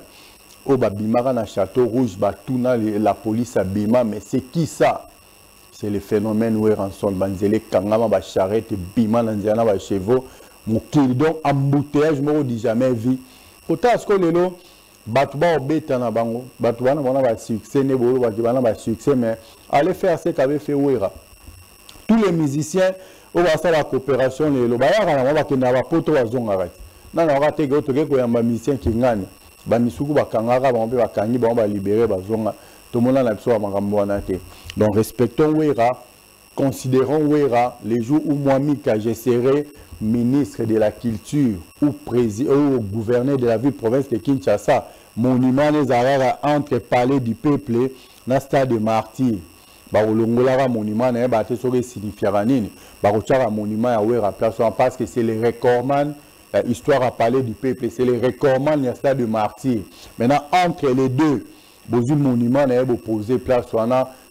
Oh babimara na Château Rouge, batuna la police à Bima, mais c'est qui ça? C'est le phénomène où ranson banzele kangama ba charrette bima nanziana ba chevaux, mokili donc embouteillage moko di jamais vu. Kota asko lelo batu ba obeta na bango, batu bana ba succès ne bolo ba ba succès mais allez faire ce qu'avait fait Wera. Tous les musiciens au va faire la coopération lelo ba ya na ba kenda ba poto wa zonga rati. Na na rate go to ko ya musicien ki ngani. Bamisuku bakangaka bambe bakangi ba libérer bazonga tout le monde a l'absolu makambo wana te. Donc respectons Wera, considérons Wera les jours où moi Mika je serai ministre de la culture ou gouverneur de la ville province de Kinshasa, monument les arara entre palais du peuple na stade de martyr. Ba olongola monument na ba te sobe signifiera nini ba kochara monument ya Wera place parce que c'est le recordman. Histoire à parler du peuple, c'est le recordman de stade de martyr. Maintenant, entre les deux, Bozu monument n'a pas posé place,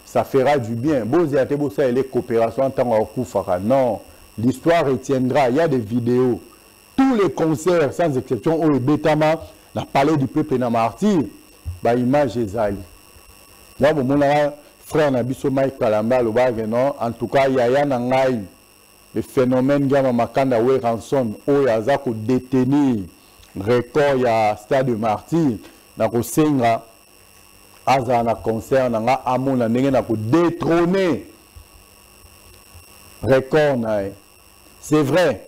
ça fera du bien. Bozu a été les coopérations en tant que non, l'histoire retiendra. Il y a des vidéos. tous les concerts, sans exception, au Betama, la palais du peuple na martyr, bah image ezali. Là, mon frère Nabiso Mike Kalamba, non, en tout cas, Yaya Nangai, le phénomène Gama Makanda Owe Ranson, où Yazako détenir record ya stade de martyr, na ko senga aza na concert na amona ndenge na ko détrôner record na. C'est vrai.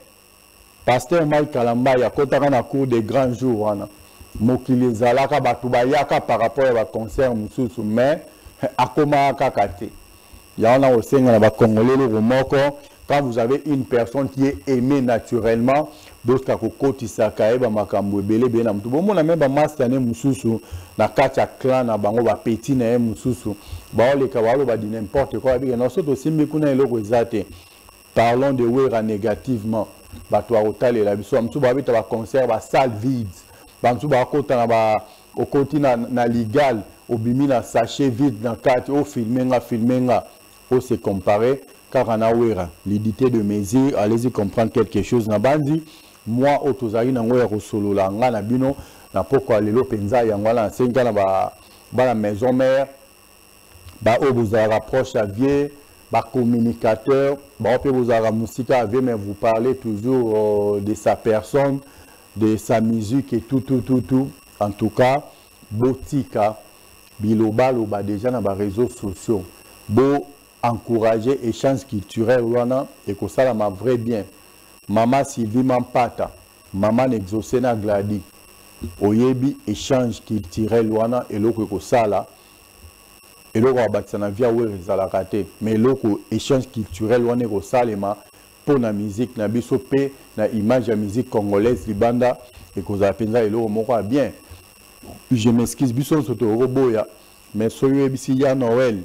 Pasteur Mike Kalamba ya kotaka na cours des grands jours wana. Mokili zalaka batu bayaka par rapport à concert mususu mais akoma kakate. Ya on a aussi na ba congolais le moko quand vous avez une personne qui est aimée naturellement d'autres kokoti sakae ba makambo ebele be na mutu bomona même ba master ne mususu na kacha clan na bango ba petit na mususu ba ole ka walo ba di n'importe quoi bi na soto simbi kuna eloko ezate. Parlons de Wera négativement. Bato otale la biso amsu ba bita ba concert ba salle vide. Bamsu ba kota na ba okoti na legal obimi na sachet vide na kati o filmenga o se comparer car na Wera l'édité de mesure allez-y comprendre quelque chose na bandi moi otozali na ngoya ko solo la nga na bino na pourquoi lelo penza ya ngala 5 ans na ba la maison mère ba o vous rapproche à vieux ba communicateur ba peut vous avoir musique avec mais vous parlez toujours de sa personne de sa musique et tout en tout cas botika biloba loba déjà dans les réseaux sociaux bo encourager échange culturel wana et que ça m'a vrai bien maman Sylvie Mampata maman Exocena Gladi oyebi échange culturel wana et loko ko sala et loko abatsana via wezala kate mais loko échange culturel wana ko salema pour la musique na biso pe na image ya musique congolaise libanda et ko za penza et loko moko bien je m'excuse biso soto roboya mais soyo ebisi ya Noël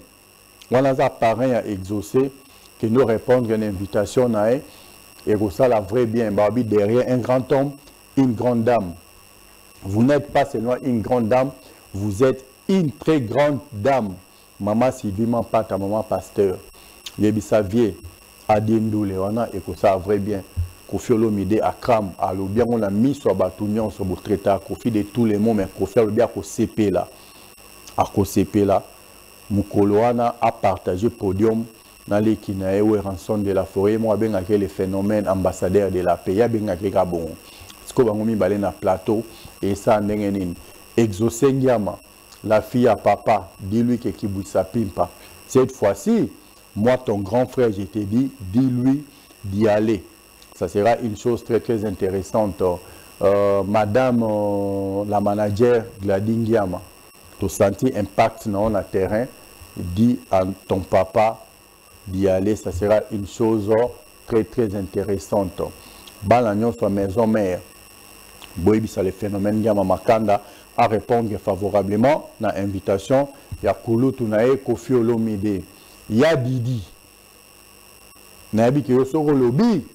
wana za parrain à exaucer que nous répondre à une invitation na et que ça la vrai bien babi derrière un grand homme une grande dame. Vous n'êtes pas seulement une grande dame, vous êtes une très grande dame. Maman Sylvie Mampata, maman pasteur. Yebisa vie Adiendoule wana et que ça vrai bien. Kofi Olomide Akram alo bien on a mis sur batunion sur votre traité Kofi de tous les mots mais Kofi bien ko CP là. A ko CP là. Mukoloana a partagé podium dans les Kinae ou rançon de la forêt. Moi, ben avec les phénomènes ambassadeurs de la paix, ben avec Gabon. Ce que vous avez na plateau et ça n'engenin. Exaucé Ndiama, la fille à papa, dis-lui que Kiboussa Pimpa. Cette fois-ci, moi ton grand frère, je t'ai dit, dis-lui d'y aller. Ça sera une chose très très intéressante. Madame la manager Gladys Ndiama, tu senti impact dans le terrain. Dis à ton papa d'y aller, ça sera une chose très très intéressante. Balagnon soit maison mère. Boibi ça le phénomène Gama Makanda à répondre favorablement à l'invitation. Il y a Koulou Tunae Kofi Olomide. Il y a Didi. Nabi qui est sur le lobby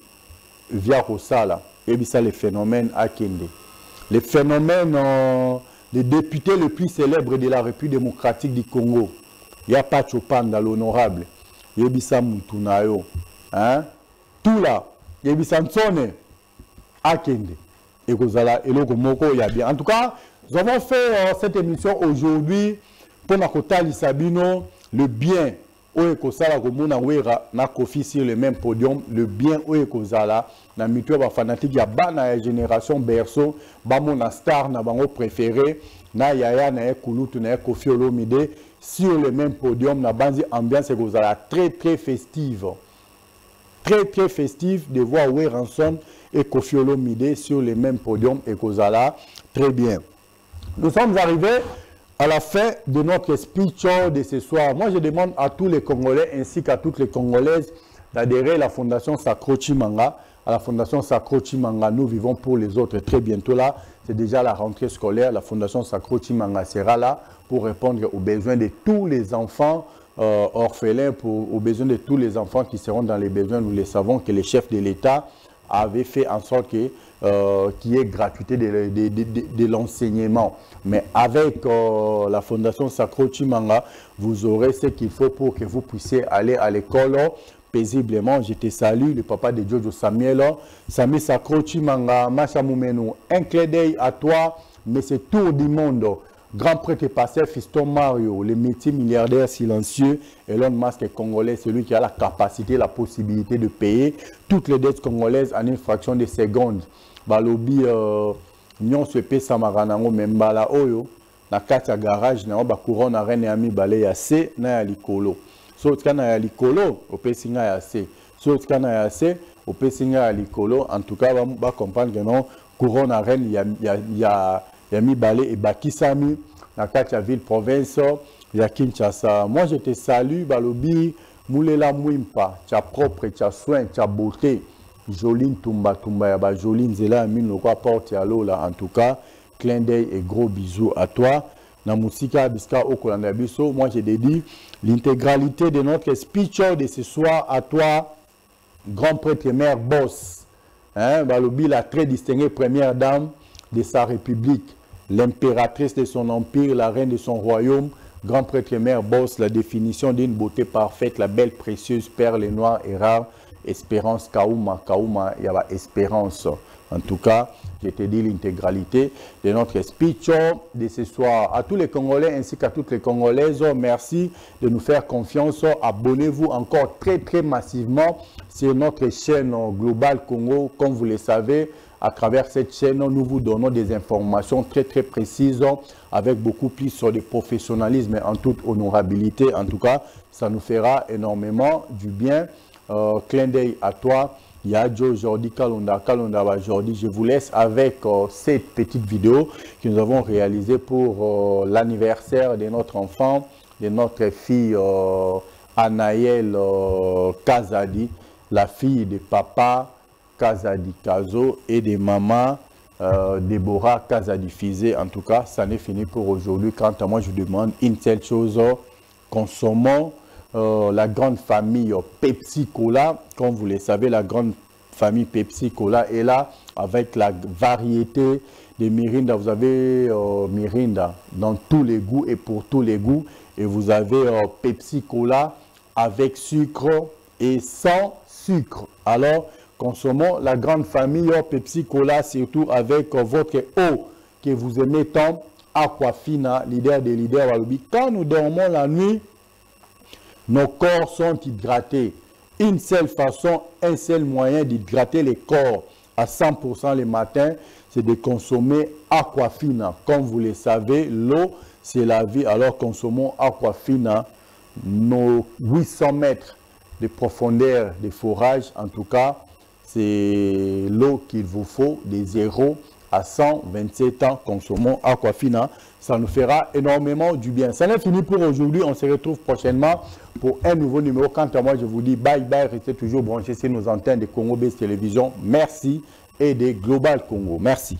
via Rosala. Et ça le phénomène à Kende. Le phénomène le député le plus célèbre de la République démocratique du Congo. Il n'y a pas de Chopanda, l'honorable. Yebisa Moutunayo. Hein? Tout là. Yebisa Nsone. Akende. Et Kozala. Et le Gomoko, il y a bien. En tout cas, nous avons fait cette émission aujourd'hui pour Nakota Lissabino. Le bien. Oye Kozala Gomona Wera. Na Kofi sur le même podium. Le bien Oye Kozala. Na mito ba fanatique. Il y a ba na génération berceau. Ba mon star na bango préféré. Na Yaya na Kulutu na Kofi Olomide. Sur le même podium, la bande ambiance est très très festive. Très très festive de voir Ranson et Kofi Olomide sur le même podium et Kozala. Très bien. Nous sommes arrivés à la fin de notre speech de ce soir. Moi, je demande à tous les Congolais ainsi qu'à toutes les Congolaises d'adhérer à la Fondation Sacro Chimanga. À la Fondation Sacro Chimanga, nous vivons pour les autres. Très bientôt là, c'est déjà la rentrée scolaire. La Fondation Sacro Chimanga sera là pour répondre aux besoins de tous les enfants orphelins, aux besoins de tous les enfants qui seront dans les besoins. Nous le savons que les chefs de l'État avaient fait en sorte qu'il y ait gratuité de l'enseignement. Mais avec la Fondation Sacro Chimanga, vous aurez ce qu'il faut pour que vous puissiez aller à l'école paisiblement. Je te salue, le papa de Jojo Samuel. Sami Sakrochi Manga, Macha Moumenu. Un clin d'œil à toi, mais c'est tour du monde. Grand prêtre pasteur Fiston Mario, le multimilliardaire silencieux, Elon Musk est congolais, celui qui a la capacité, la possibilité de payer toutes les dettes congolaises en une fraction de seconde. Balobi, Nyon se paie Samaranango, Membala Oyo, na kati garage, na ba couronne à René Ami Balé Yassé, na Yalikolo. So, tkana Yalikolo, au Pessinga Yassé. So, tkana Yassé, au Pessinga Yalikolo. En tout cas, on va comprendre que non, couronne à René, Yami Balé et Bakisami, dans la ville province, ya Kinshasa. Moi, je te salue, Balobi, Moulela Mouimpa, tu as propre, tu as soin, tu as beauté. Joline Tumba, Joline Zela, Amine, le roi porte à l'eau là, en tout cas. Clin d'œil et gros bisous à toi. Namusika Biska Okolandabiso, moi, je te dis l'intégralité de notre speech de ce soir à toi, grand prêtre mère boss. Hein, Balobi, la très distinguée première dame de sa république, l'impératrice de son empire, la reine de son royaume, grand prêtre mère boss, la définition d'une beauté parfaite, la belle précieuse perle noire et rare, espérance Kaouma, il y a espérance. En tout cas, je te dis l'intégralité de notre speech de ce soir. À tous les Congolais ainsi qu'à toutes les Congolaises, merci de nous faire confiance. Abonnez-vous encore très massivement sur notre chaîne Global Congo. Comme vous le savez, à travers cette chaîne, nous vous donnons des informations très précises avec beaucoup plus de professionnalisme et en toute honorabilité. En tout cas, ça nous fera énormément du bien. Clin d'œil à toi. Yadjo Jordi Kalonda Jordi. Je vous laisse avec cette petite vidéo que nous avons réalisée pour l'anniversaire de notre enfant, de notre fille Anaël Kazadi, la fille de papa Kazadi Kazo et de maman Déborah Kazadi Fizé. En tout cas, ça n'est fini pour aujourd'hui. Quant à moi, je vous demande une seule chose, consommons la grande famille Pepsi Cola. Comme vous le savez, la grande famille Pepsi Cola est là avec la variété de Mirinda. Vous avez Mirinda dans tous les goûts et pour tous les goûts. Et vous avez Pepsi Cola avec sucre et sans sucre. Alors, consommons la grande famille Pepsi Cola, surtout avec votre eau que vous aimez tant, Aquafina, leader des leaders. Quand nous dormons la nuit, nos corps sont hydratés. Une seule façon, un seul moyen d'hydrater les corps à 100% le matin, c'est de consommer Aquafina. Comme vous le savez, l'eau, c'est la vie. Alors consommons Aquafina. Nos 800 mètres de profondeur de forage, en tout cas, c'est l'eau qu'il vous faut de 0 à 127 ans. Consommons Aquafina. Ça nous fera énormément du bien. Ça n'est fini pour aujourd'hui. On se retrouve prochainement pour un nouveau numéro. Quant à moi, je vous dis bye bye. Restez toujours branchés sur nos antennes de Congo Base Télévision. Merci et de Global Congo. Merci.